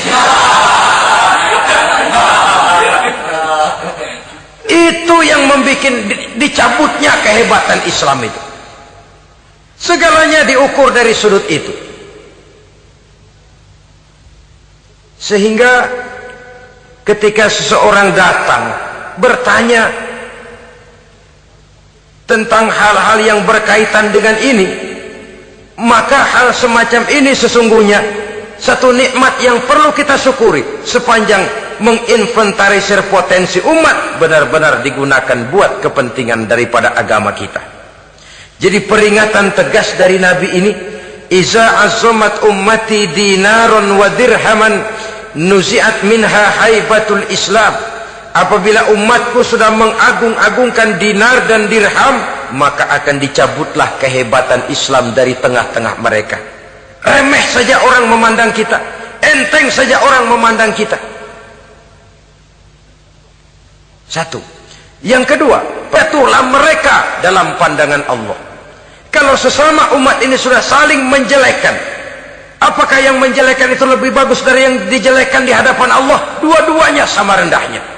Itu yang membuat dicabutnya kehebatan Islam itu. Segalanya diukur dari sudut itu. Sehingga ketika seseorang datang bertanya tentang hal-hal yang berkaitan dengan ini, maka hal semacam ini sesungguhnya satu nikmat yang perlu kita syukuri sepanjang menginventarisir potensi umat benar-benar digunakan buat kepentingan daripada agama kita. Jadi peringatan tegas dari Nabi ini, iza azamat ummati dinaron wa dirhaman nuzi'at minha haibatul Islam. Apabila umatku sudah mengagung-agungkan dinar dan dirham, maka akan dicabutlah kehebatan Islam dari tengah-tengah mereka. Remeh saja orang memandang kita, enteng saja orang memandang kita. Satu. Yang kedua, patuhlah mereka dalam pandangan Allah. Kalau sesama umat ini sudah saling menjelekkan, apakah yang menjelekkan itu lebih bagus dari yang dijelekkan di hadapan Allah? Dua-duanya sama rendahnya.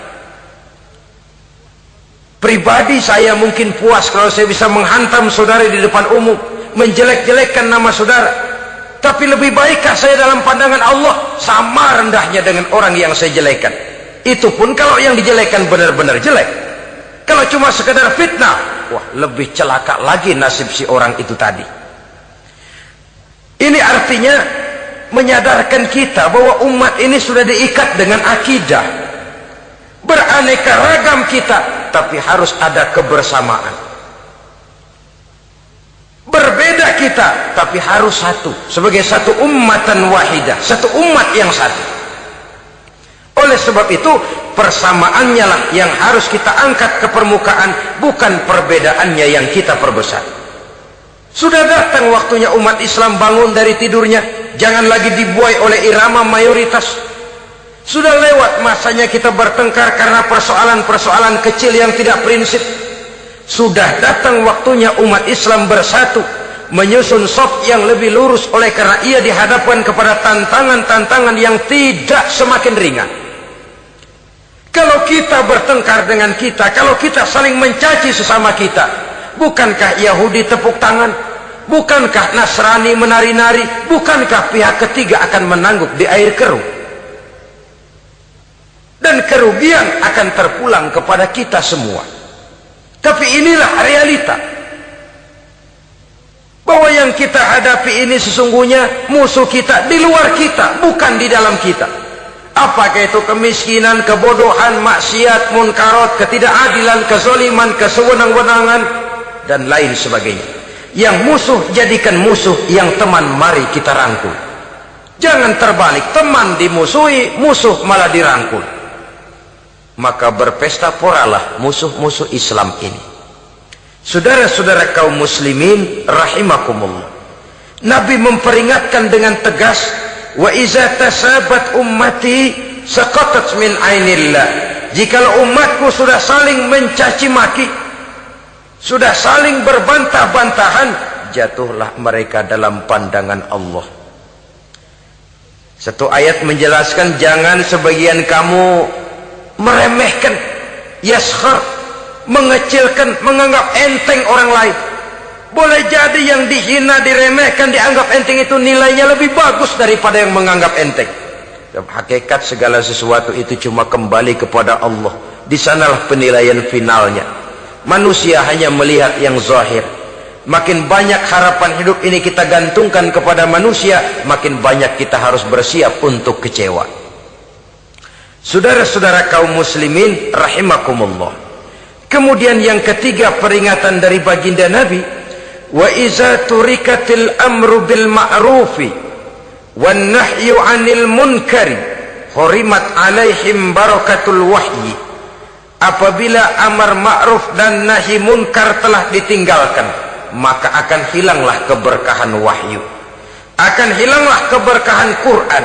Pribadi saya mungkin puas kalau saya bisa menghantam saudara di depan umum, menjelek-jelekkan nama saudara. Tapi lebih baikkah saya dalam pandangan Allah? Sama rendahnya dengan orang yang saya jelekkan. Itu pun kalau yang dijelekan benar-benar jelek. Kalau cuma sekedar fitnah, wah lebih celaka lagi nasib si orang itu tadi. Ini artinya menyadarkan kita bahwa umat ini sudah diikat dengan akidah. Beraneka ragam kita, tapi harus ada kebersamaan. Berbeda kita, tapi harus satu. Sebagai satu ummatan wahidah, satu umat yang satu. Oleh sebab itu, persamaannya lah yang harus kita angkat ke permukaan, bukan perbedaannya yang kita perbesar. Sudah datang waktunya umat Islam bangun dari tidurnya, jangan lagi dibuai oleh irama mayoritas. Sudah lewat masanya kita bertengkar karena persoalan-persoalan kecil yang tidak prinsip. Sudah datang waktunya umat Islam bersatu, menyusun saf yang lebih lurus oleh karena ia dihadapkan kepada tantangan-tantangan yang tidak semakin ringan. Kalau kita bertengkar dengan kita, kalau kita saling mencaci sesama kita, bukankah Yahudi tepuk tangan? Bukankah Nasrani menari-nari? Bukankah pihak ketiga akan menangguk di air keruh? Dan kerugian akan terpulang kepada kita semua. Tapi inilah realita, bahwa yang kita hadapi ini sesungguhnya musuh kita di luar kita, bukan di dalam kita. Apakah itu kemiskinan, kebodohan, maksiat, munkarat, ketidakadilan, kezaliman, kesewenang-wenangan, dan lain sebagainya. Yang musuh jadikan musuh, yang teman mari kita rangkul. Jangan terbalik, teman dimusuhi, musuh malah dirangkul. Maka berpesta poralah musuh-musuh Islam ini. Saudara-saudara kaum muslimin rahimakumullah, Nabi memperingatkan dengan tegas, wa iza tasabat ummati saqatat min ainillah. Jikalau umatku sudah saling mencaci maki, sudah saling berbantah-bantahan, jatuhlah mereka dalam pandangan Allah. Satu ayat menjelaskan jangan sebagian kamu meremehkan, yaskhar, mengecilkan, menganggap enteng orang lain. Boleh jadi yang dihina, diremehkan, dianggap enteng itu nilainya lebih bagus daripada yang menganggap enteng. Hakikat segala sesuatu itu cuma kembali kepada Allah. Di sanalah penilaian finalnya. Manusia hanya melihat yang zahir. Makin banyak harapan hidup ini kita gantungkan kepada manusia, makin banyak kita harus bersiap untuk kecewa. Saudara-saudara kaum muslimin rahimakumullah. Kemudian yang ketiga peringatan dari baginda Nabi, wa iza turikatil amru bil ma'rufi wan nahyu 'anil munkari hurimat 'alaihim barakatul wahyi. Apabila amar ma'ruf dan nahi munkar telah ditinggalkan, maka akan hilanglah keberkahan wahyu, akan hilanglah keberkahan Quran,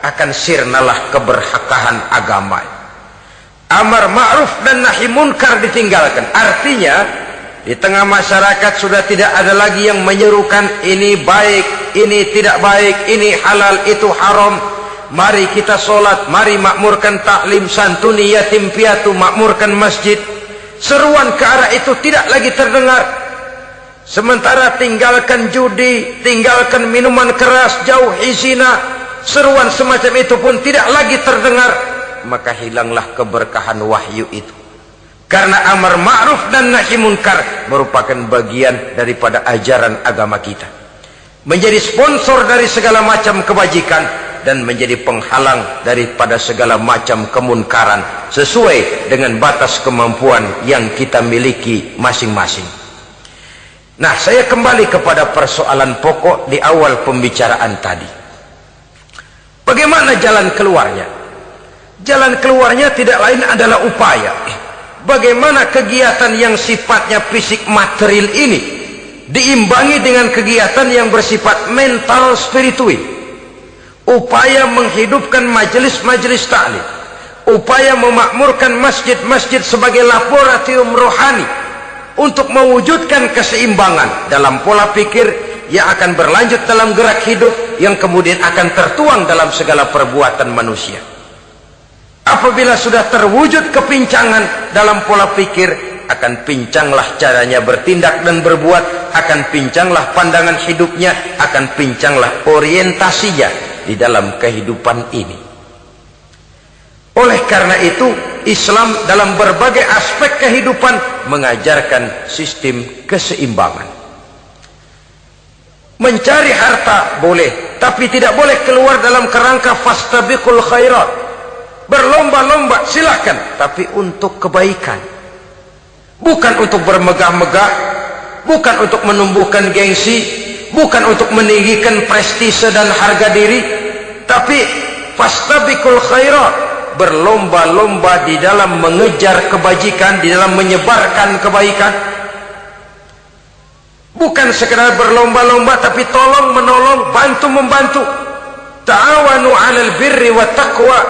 akan sirnalah keberkahan agama. Amar ma'ruf dan nahi munkar ditinggalkan, artinya di tengah masyarakat sudah tidak ada lagi yang menyerukan ini baik, ini tidak baik, ini halal, itu haram. Mari kita sholat, mari makmurkan taklim, santuni yatim piatu, makmurkan masjid. Seruan ke arah itu tidak lagi terdengar. Sementara tinggalkan judi, tinggalkan minuman keras, jauhi zina, seruan semacam itu pun tidak lagi terdengar. Maka hilanglah keberkahan wahyu itu. Karena amar ma'ruf dan nahi munkar merupakan bagian daripada ajaran agama kita. Menjadi sponsor dari segala macam kebajikan dan menjadi penghalang daripada segala macam kemunkaran sesuai dengan batas kemampuan yang kita miliki masing-masing. Nah, saya kembali kepada persoalan pokok di awal pembicaraan tadi. Bagaimana jalan keluarnya? Jalan keluarnya tidak lain adalah upaya. Bagaimana kegiatan yang sifatnya fisik material ini diimbangi dengan kegiatan yang bersifat mental spiritual. Upaya menghidupkan majelis-majelis ta'lim, upaya memakmurkan masjid-masjid sebagai laboratorium rohani untuk mewujudkan keseimbangan dalam pola pikir yang akan berlanjut dalam gerak hidup yang kemudian akan tertuang dalam segala perbuatan manusia. Apabila sudah terwujud kepincangan dalam pola pikir, akan pincanglah caranya bertindak dan berbuat, akan pincanglah pandangan hidupnya, akan pincanglah orientasinya di dalam kehidupan ini. Oleh karena itu, Islam dalam berbagai aspek kehidupan mengajarkan sistem keseimbangan. Mencari harta boleh, tapi tidak boleh keluar dalam kerangka fastabiqul khairat. Berlomba-lomba silakan, tapi untuk kebaikan. Bukan untuk bermegah-megah, bukan untuk menumbuhkan gengsi, bukan untuk meninggikan prestise dan harga diri, tapi fastabiqul khairat, berlomba-lomba di dalam mengejar kebajikan, di dalam menyebarkan kebaikan. Bukan sekedar berlomba-lomba, tapi tolong menolong, bantu membantu. Ta'awanu 'alal birri wat taqwa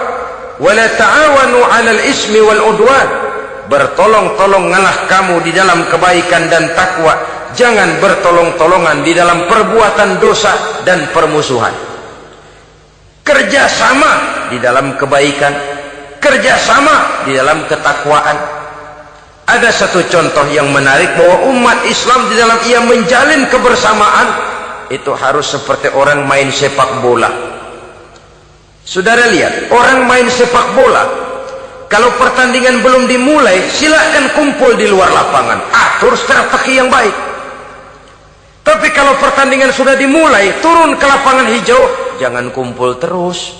wa la ta'awanu 'alal ismi wal udwan. Bertolong-tolonganlah kamu di dalam kebaikan dan takwa, jangan bertolong-tolongan di dalam perbuatan dosa dan permusuhan. Kerjasama di dalam kebaikan, kerjasama di dalam ketakwaan. Ada satu contoh yang menarik bahwa umat Islam di dalam ia menjalin kebersamaan itu harus seperti orang main sepak bola. Saudara lihat, orang main sepak bola, kalau pertandingan belum dimulai, silakan kumpul di luar lapangan, atur strategi yang baik. Tapi kalau pertandingan sudah dimulai, turun ke lapangan hijau, jangan kumpul terus.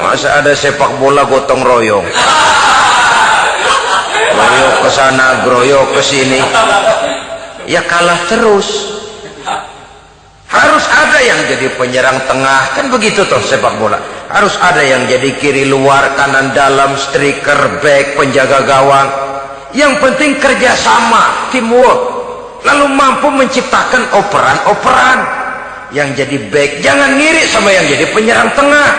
Masa ada sepak bola gotong royong, groyok ke sana, groyok ke sini, ya kalah terus. Harus ada yang jadi penyerang tengah, kan begitu toh sepak bola. Harus ada yang jadi kiri luar, kanan dalam, striker, back, penjaga gawang. Yang penting kerjasama, teamwork, lalu mampu menciptakan operan-operan. Yang jadi back jangan ngiri sama yang jadi penyerang tengah.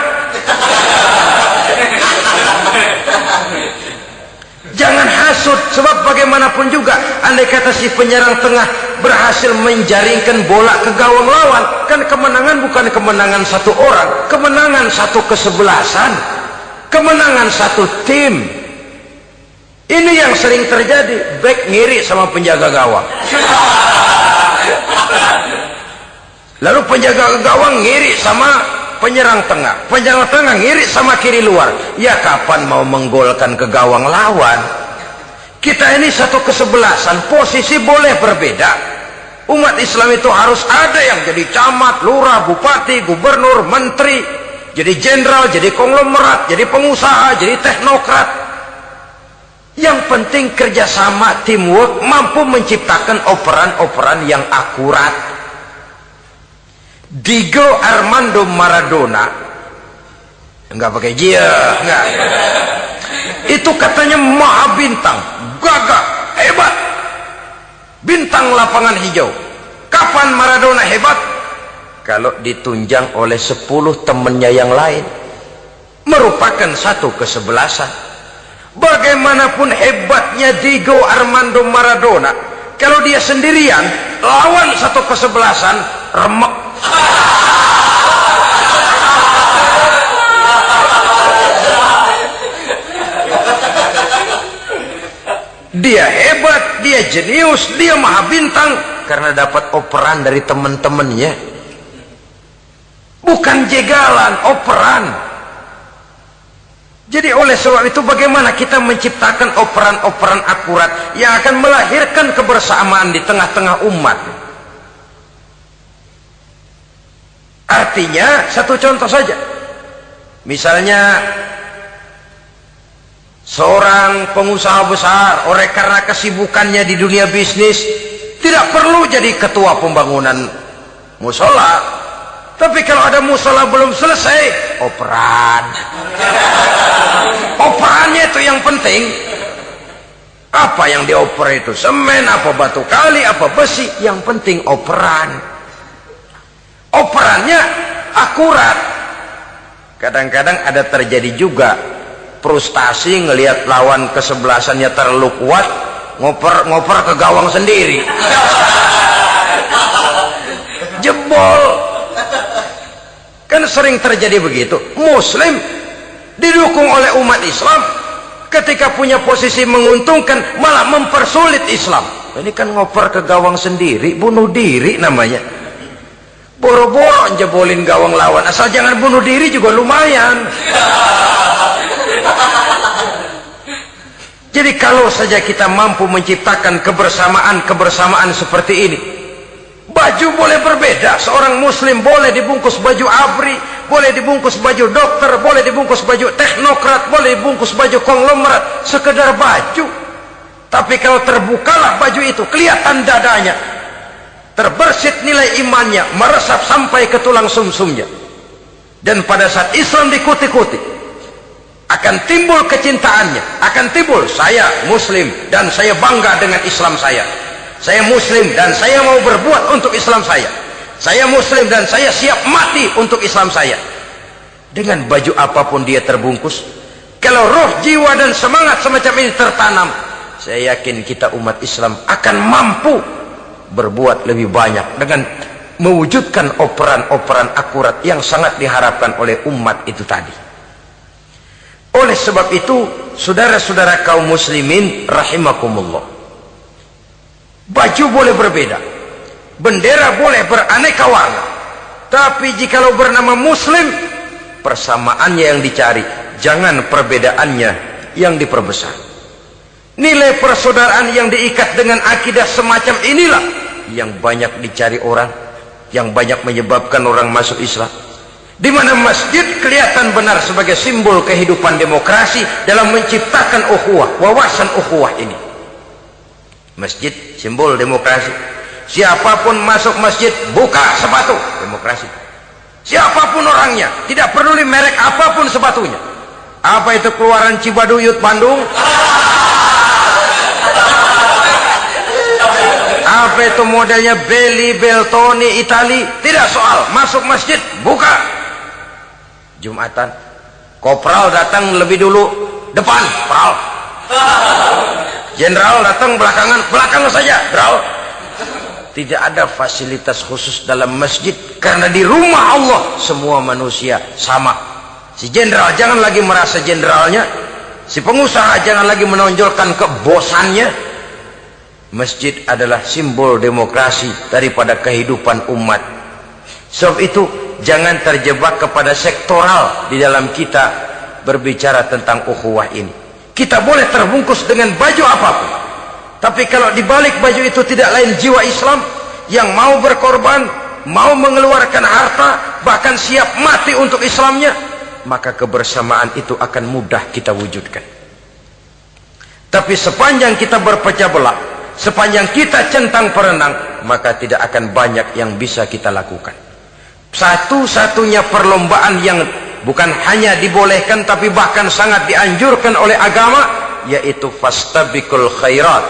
Jangan hasut, sebab bagaimanapun juga andai kata si penyerang tengah berhasil menjaringkan bola ke gawang lawan, kan kemenangan bukan kemenangan satu orang, kemenangan satu kesebelasan, kemenangan satu tim. Ini yang sering terjadi, back ngiri sama penjaga gawang. Lalu penjaga gawang ngiri sama penyerang tengah, penyerang tengah ngiri sama kiri luar. Ya kapan mau menggolkan ke gawang lawan? Kita ini satu kesebelasan, posisi boleh berbeda. Umat Islam itu harus ada yang jadi camat, lurah, bupati, gubernur, menteri, jadi jenderal, jadi konglomerat, jadi pengusaha, jadi teknokrat. Yang penting kerjasama, teamwork, mampu menciptakan operan-operan yang akurat. Diego Armando Maradona, enggak pakai dia, enggak. Itu katanya maha bintang, gagah, hebat, bintang lapangan hijau. Kapan Maradona hebat? Kalau ditunjang oleh 10 temannya yang lain, merupakan satu kesebelasan. Bagaimanapun hebatnya Diego Armando Maradona, kalau dia sendirian lawan satu kesebelasan, remek. Dia hebat, dia jenius, dia maha bintang karena dapat operan dari teman-temannya. Bukan jegalan, operan. Jadi oleh sebab itu bagaimana kita menciptakan operan-operan akurat yang akan melahirkan kebersamaan di tengah-tengah umat. Artinya satu contoh saja. Misalnya seorang pengusaha besar, oleh karena kesibukannya di dunia bisnis, tidak perlu jadi ketua pembangunan musola. Tapi kalau ada musola belum selesai, operan. Operannya itu yang penting. Apa yang dioper itu? Semen, apa batu kali, apa besi? Yang penting operan. Operannya akurat. Kadang-kadang ada terjadi juga frustasi ngelihat lawan kesebelasannya terlalu kuat, ngoper ke gawang sendiri. Jebol. Kan sering terjadi begitu. Muslim didukung oleh umat Islam, ketika punya posisi menguntungkan malah mempersulit Islam. Ini kan ngoper ke gawang sendiri, bunuh diri namanya. Boro-boro jebolin gawang lawan, asal jangan bunuh diri juga lumayan. Jadi kalau saja kita mampu menciptakan kebersamaan seperti ini, baju boleh berbeda. Seorang muslim boleh dibungkus baju ABRI, boleh dibungkus baju dokter, boleh dibungkus baju teknokrat, boleh dibungkus baju konglomerat, sekedar baju. Tapi kalau terbukalah baju itu, kelihatan dadanya, terbersit nilai imannya, meresap sampai ke tulang sumsumnya. Dan pada saat Islam dikuti-kuti, akan timbul kecintaannya, akan timbul, saya muslim dan saya bangga dengan Islam saya. Saya muslim dan saya mau berbuat untuk Islam saya. Saya muslim dan saya siap mati untuk Islam saya. Dengan baju apapun dia terbungkus, kalau roh, jiwa dan semangat semacam ini tertanam, saya yakin kita umat Islam akan mampu berbuat lebih banyak dengan mewujudkan operan-operan akurat yang sangat diharapkan oleh umat itu tadi. Oleh sebab itu, saudara-saudara kaum muslimin rahimakumullah, baju boleh berbeda, bendera boleh beraneka warna, tapi jikalau bernama muslim, persamaannya yang dicari, jangan perbedaannya yang diperbesar. Nilai persaudaraan yang diikat dengan akidah semacam inilah yang banyak dicari orang, yang banyak menyebabkan orang masuk Islam. Di mana masjid kelihatan benar sebagai simbol kehidupan demokrasi dalam menciptakan ukhuwah, wawasan ukhuwah ini. Masjid simbol demokrasi. Siapapun masuk masjid buka sepatu, demokrasi. Siapapun orangnya, tidak peduli merek apapun sepatunya. Apa itu keluaran Cibaduyut Bandung? Apa itu modelnya Belli, Beltoni, Itali? Tidak soal, masuk masjid buka. Jumatan, kopral datang lebih dulu depan, pral. Jenderal datang belakang saja, pral. Tidak ada fasilitas khusus dalam masjid, karena di rumah Allah semua manusia sama. Si jenderal jangan lagi merasa jenderalnya, Si pengusaha jangan lagi menonjolkan kebosannya. Masjid adalah simbol demokrasi daripada kehidupan umat. Sebab itu jangan terjebak kepada sektoral di dalam kita berbicara tentang ukhuwah ini. Kita boleh terbungkus dengan baju apapun, tapi kalau di balik baju itu tidak lain jiwa Islam yang mau berkorban, mau mengeluarkan harta, bahkan siap mati untuk Islamnya, maka kebersamaan itu akan mudah kita wujudkan. Tapi sepanjang kita berpecah belah, sepanjang kita centang perenang, maka tidak akan banyak yang bisa kita lakukan. Satu-satunya perlombaan yang bukan hanya dibolehkan tapi bahkan sangat dianjurkan oleh agama, yaitu fastabiqul khairat,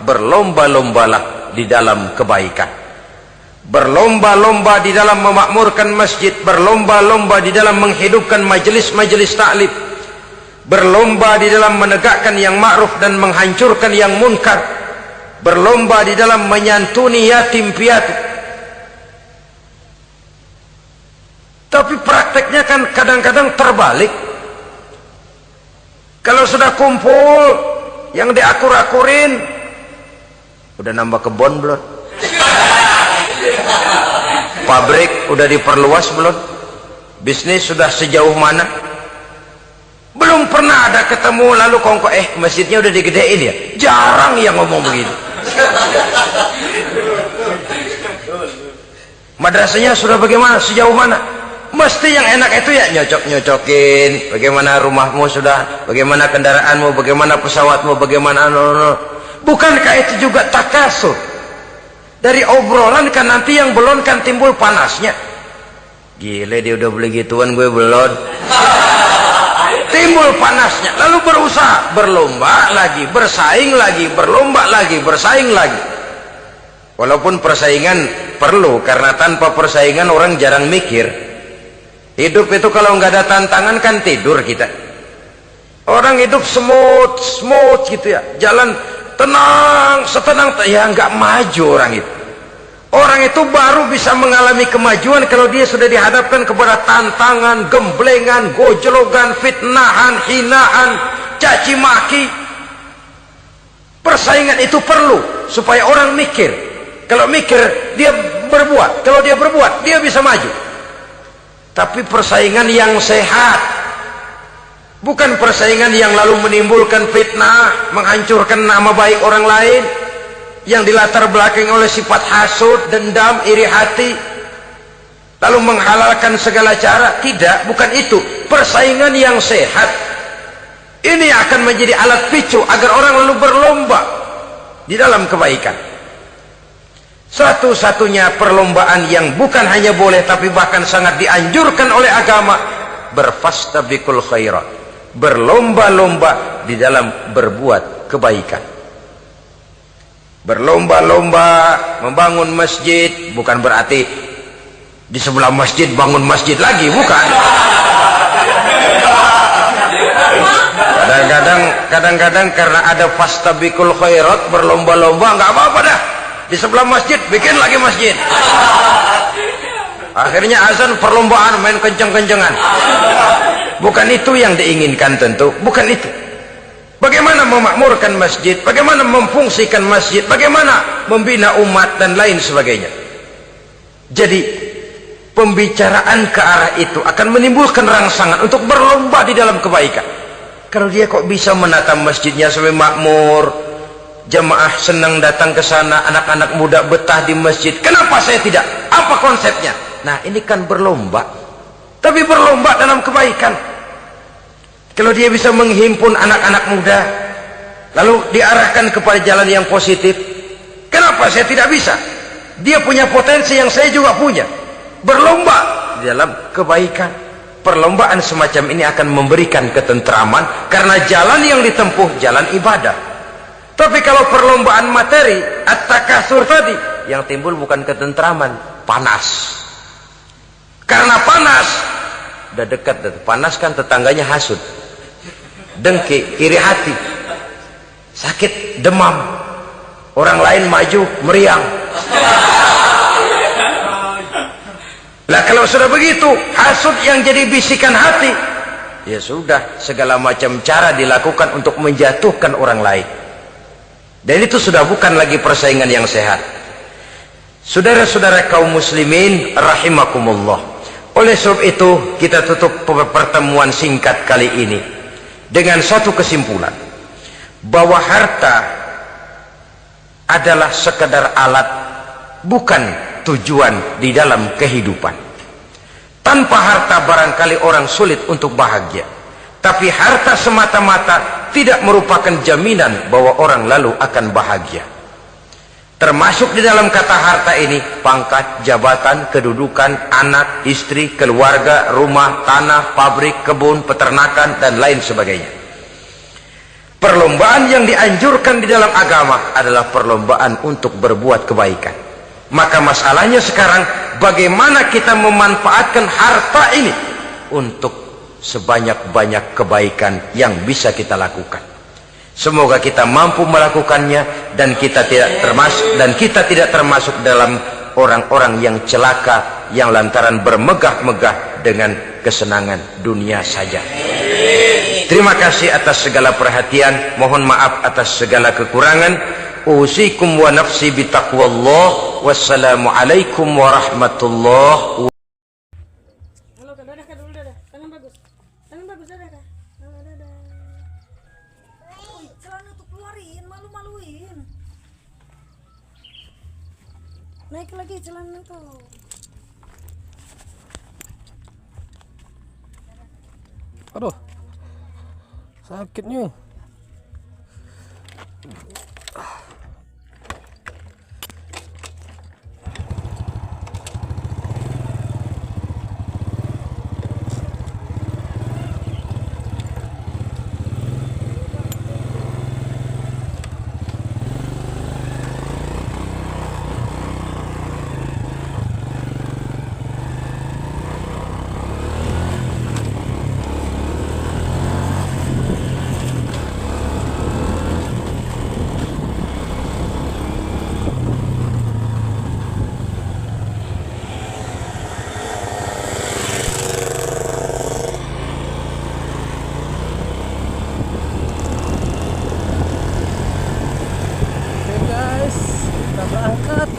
berlomba-lombalah di dalam kebaikan, berlomba-lomba di dalam memakmurkan masjid, berlomba-lomba di dalam menghidupkan majelis-majelis taklim, berlomba di dalam menegakkan yang ma'ruf dan menghancurkan yang munkar, berlomba di dalam menyantuni yatim piatu. Tapi prakteknya kan kadang-kadang terbalik. Kalau sudah kumpul yang diakur-akurin, udah nambah kebun belum? Pabrik udah diperluas belum? Bisnis sudah sejauh mana? Belum pernah ada ketemu lalu kongko masjidnya udah digedein ya. Jarang yang ngomong begitu. Madrasahnya sudah bagaimana, sejauh mana? Mesti yang enak itu ya nyocok-nyocokin, bagaimana rumahmu sudah, bagaimana kendaraanmu, bagaimana pesawatmu, bagaimana bukankah itu juga takasur? Dari obrolan kan nanti yang belum kan timbul panasnya. Gile dia udah beli gituan, gue belum. Timbul panasnya, lalu berusaha, berlomba lagi, bersaing lagi, berlomba lagi, bersaing lagi. Walaupun persaingan perlu, karena tanpa persaingan orang jarang mikir. Hidup itu kalau nggak ada tantangan kan tidur kita. Orang hidup smooth gitu ya, jalan tenang, setenang ya nggak maju orang itu. Orang itu baru bisa mengalami kemajuan kalau dia sudah dihadapkan kepada tantangan, gemblengan, gojlogan, fitnahan, hinaan, caci maki. Persaingan itu perlu supaya orang mikir. Kalau mikir dia berbuat, kalau dia berbuat dia bisa maju. Tapi persaingan yang sehat, bukan persaingan yang lalu menimbulkan fitnah, menghancurkan nama baik orang lain, yang dilatar belakangi oleh sifat hasud, dendam, iri hati, lalu menghalalkan segala cara. Tidak, bukan itu. Persaingan yang sehat ini akan menjadi alat picu agar orang lalu berlomba di dalam kebaikan. Satu-satunya perlombaan yang bukan hanya boleh tapi bahkan sangat dianjurkan oleh agama, berfastabiqul khairat, berlomba-lomba di dalam berbuat kebaikan. Berlomba-lomba membangun masjid bukan berarti di sebelah masjid bangun masjid lagi, bukan. Kadang-kadang karena ada fastabiqul khairat, berlomba-lomba, nggak apa-apa dah. Di sebelah masjid bikin lagi masjid. Akhirnya azan perlombaan main kenceng-kencengan. Bukan itu yang diinginkan tentu, bukan itu. Bagaimana memakmurkan masjid, bagaimana memfungsikan masjid, bagaimana membina umat dan lain sebagainya. Jadi pembicaraan ke arah itu akan menimbulkan rangsangan untuk berlomba di dalam kebaikan. Kalau dia kok bisa menata masjidnya sampai makmur, jamaah senang datang ke sana, anak-anak muda betah di masjid, kenapa saya tidak? Apa konsepnya? Nah, ini kan berlomba, tapi berlomba dalam kebaikan. Kalau dia bisa menghimpun anak-anak muda lalu diarahkan kepada jalan yang positif, kenapa saya tidak bisa? Dia punya potensi yang saya juga punya. Berlomba di dalam kebaikan. Perlombaan semacam ini akan memberikan ketentraman karena jalan yang ditempuh jalan ibadah. Tapi kalau perlombaan materi, at-takasur tadi, yang timbul bukan ketentraman, panas. Karena panas, udah dekat, panas kan tetangganya hasud, dengki, iri hati, sakit, demam, orang lain maju, meriang. Lah kalau sudah begitu, hasud yang jadi bisikan hati, ya sudah, segala macam cara dilakukan untuk menjatuhkan orang lain. Dan itu sudah bukan lagi persaingan yang sehat. Saudara-saudara kaum muslimin rahimakumullah. Oleh sebab itu kita tutup pertemuan singkat kali ini dengan satu kesimpulan, bahwa harta adalah sekedar alat, bukan tujuan di dalam kehidupan. Tanpa harta barangkali orang sulit untuk bahagia, tapi harta semata-mata tidak merupakan jaminan bahwa orang lalu akan bahagia. Termasuk di dalam kata harta ini pangkat, jabatan, kedudukan, anak, istri, keluarga, rumah, tanah, pabrik, kebun, peternakan, dan lain sebagainya. Perlombaan yang dianjurkan di dalam agama adalah perlombaan untuk berbuat kebaikan. Maka masalahnya sekarang, bagaimana kita memanfaatkan harta ini untuk sebanyak-banyak kebaikan yang bisa kita lakukan. Semoga kita mampu melakukannya dan kita tidak termasuk dalam orang-orang yang celaka yang lantaran bermegah-megah dengan kesenangan dunia saja. Terima kasih atas segala perhatian, mohon maaf atas segala kekurangan. Usikum wa nafsi bitaqwallah. Wassalamualaikum warahmatullahi wabarakatuh. Halo Kak, dadah Kak, dulu dadah. Tangan bagus. Tangan bagus, dadah Kak. Halo, dadah. Woi, celana tuh keluarin, malu-maluin. Naik lagi celana tuh. Aduh, sakitnya. Berangkat.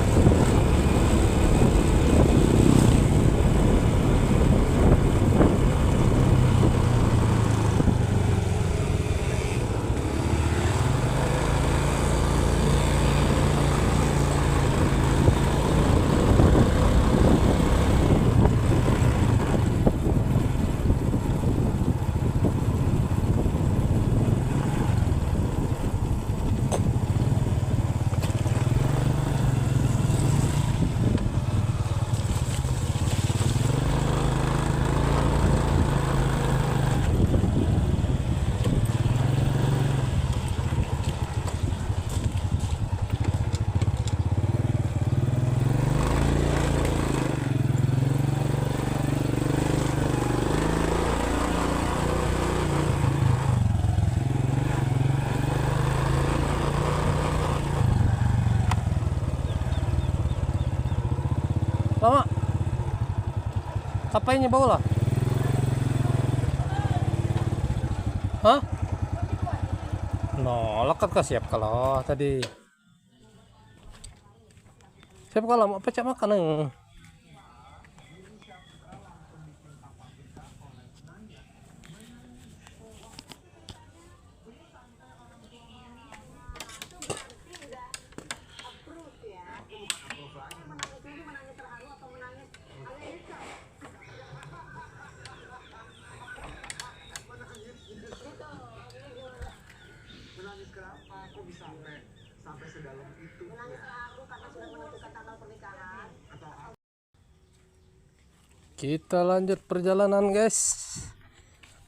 Lama. Kapainya bawa lah. Hah? No, lekat kah siap kalau tadi. Siap kalau mau pecah makan. Kita lanjut perjalanan guys,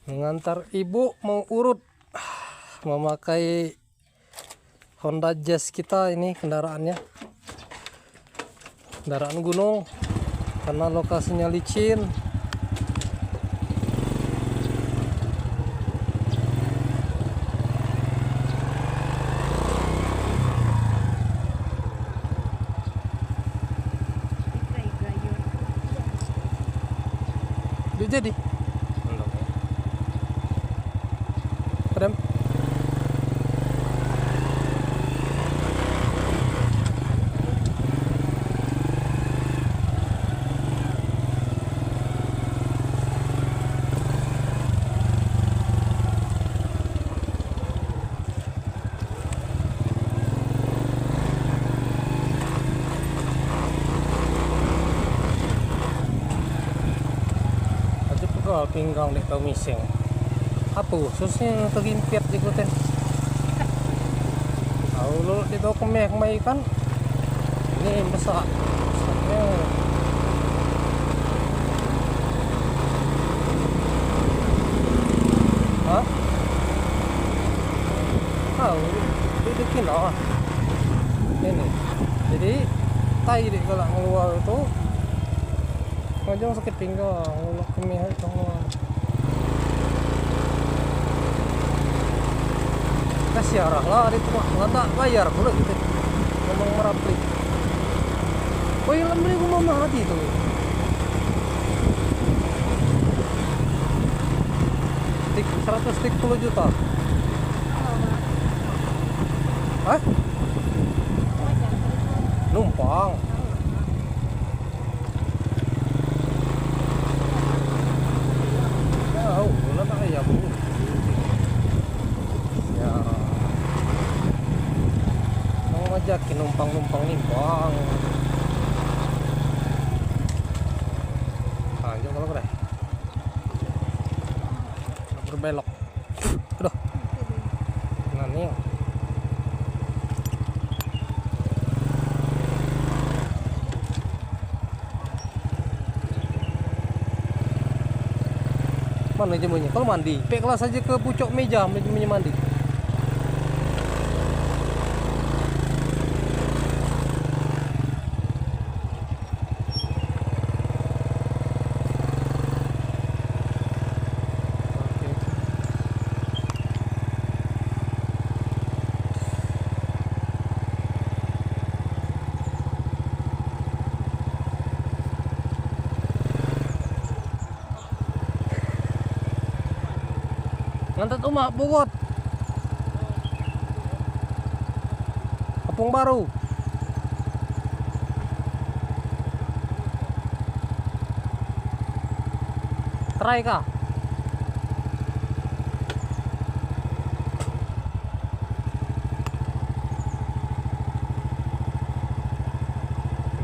mengantar ibu mau urut, memakai Honda Jazz kita ini kendaraannya, kendaraan gunung karena lokasinya licin. Jadi Gal pinggang dek tau miseng. Apa khususnya kegimpit ikutin. Tahu lu di tau kemeh kan. Ini besar. Besarnya. Hah? Tahu di kilo. Ini. Jadi tai dek kalau keluar itu ngajong sakit pinggang, ngulak kemih semua. Kasih arah lah di rumah, nggak tak bayar pula gitu. Ngomong merapi. Oh yang beli rumah mati tuh. Tik 110 juta. Hah? Numpang. Ya bu, ya mau ngajakin numpang nimpang. Lanjut kalau deh berbelok. Aduh, nah nih mana jemunya? Kalau mandi, peklah saja ke pucuk meja mandi. Ngantat rumah Bogor. Kampung Baru. Try kah?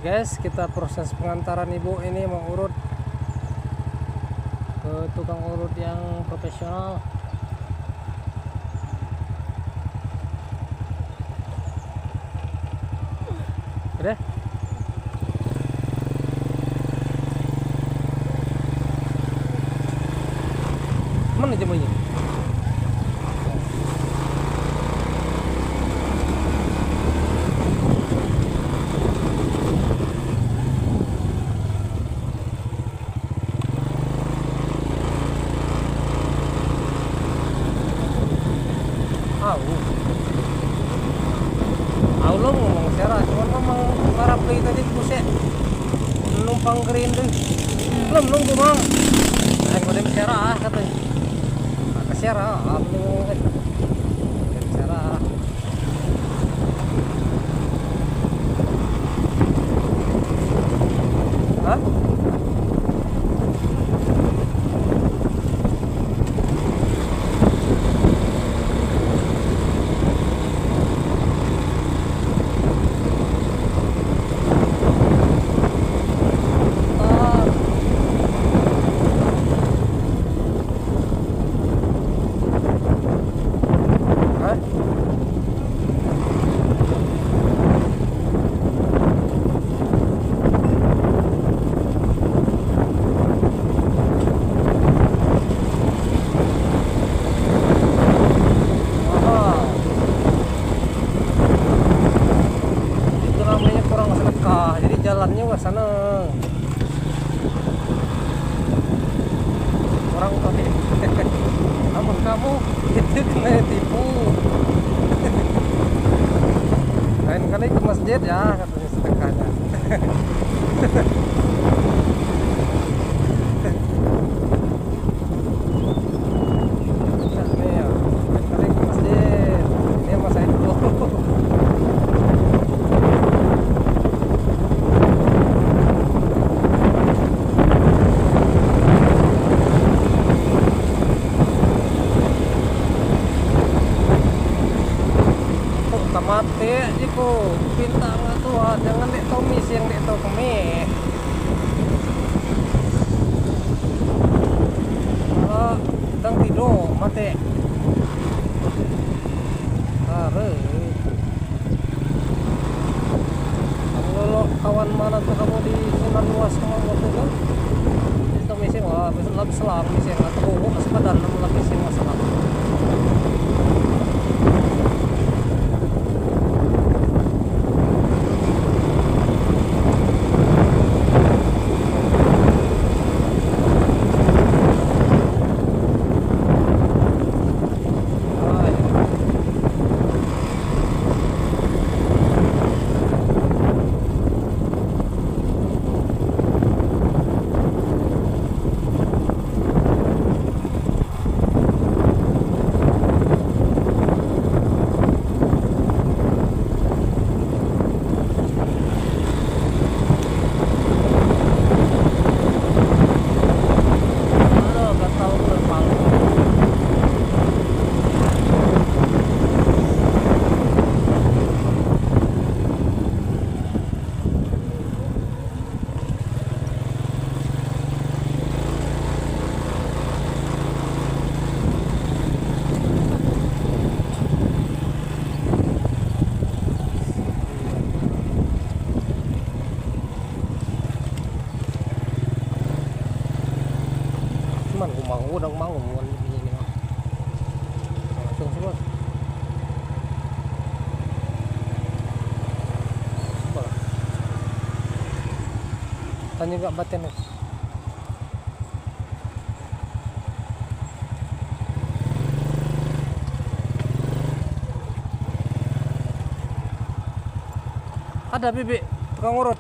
Guys, kita proses pengantaran ibu ini mau urut ke tukang urut yang profesional. Udah. Mana jemunya? Lo ngomong secara cuman memang para play tadi buset numpang gerindo belum nunggu mang ay kodem secara katanya ke secara ngomong secara hah jalannya ke sana orang pakai namun kamu itu kena tipu lain kali ke masjid ya katanya sedekahnya ini ya lain kali ke masjid ini mas saya dulu mati jiku pinta nggak Tuhan jangan dek Tommy yang dek tau kami teh. Are. Kalau kawan mana tuh kamu di Sunan Luas kamu waktu itu? Itu mesin wah, lebih selang mesin atau kok sepadan lebih mesin masalah. Cuman gue udah mau ini mah. Langsung sih bos. Tanya gak batin nih. Ada bibi tukang urut.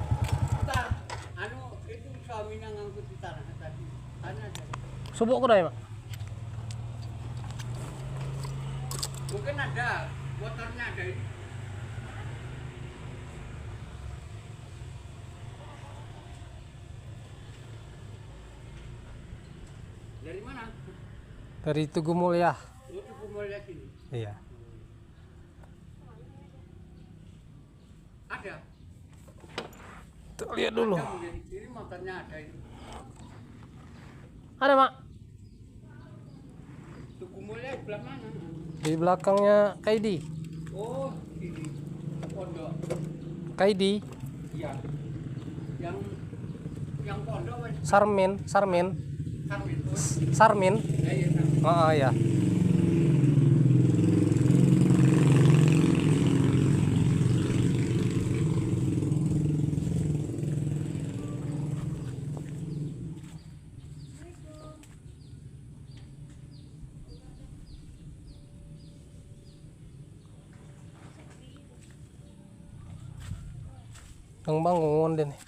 Anu itu suaminya ngangkut di tanah tadi. Ada. Subuk ku dah ya, Mak? Mungkin ada, motornya ada ini. Dari mana? Dari Tugu Mulia. Untuk mau lihat sini. Iya. Ada. Tuh, lihat dulu. Ada mungkin di kiri motornya ada itu. Ada, Mak. Tugu Mulia sebelah mana? Di belakangnya Kaidi. Oh, ini pondok. Kaidi. Iya. Yang pondok wes Sarmin. Sarmin. Sarmin. Iya, Sarmin. Oh, iya. Yang bangun deh nih.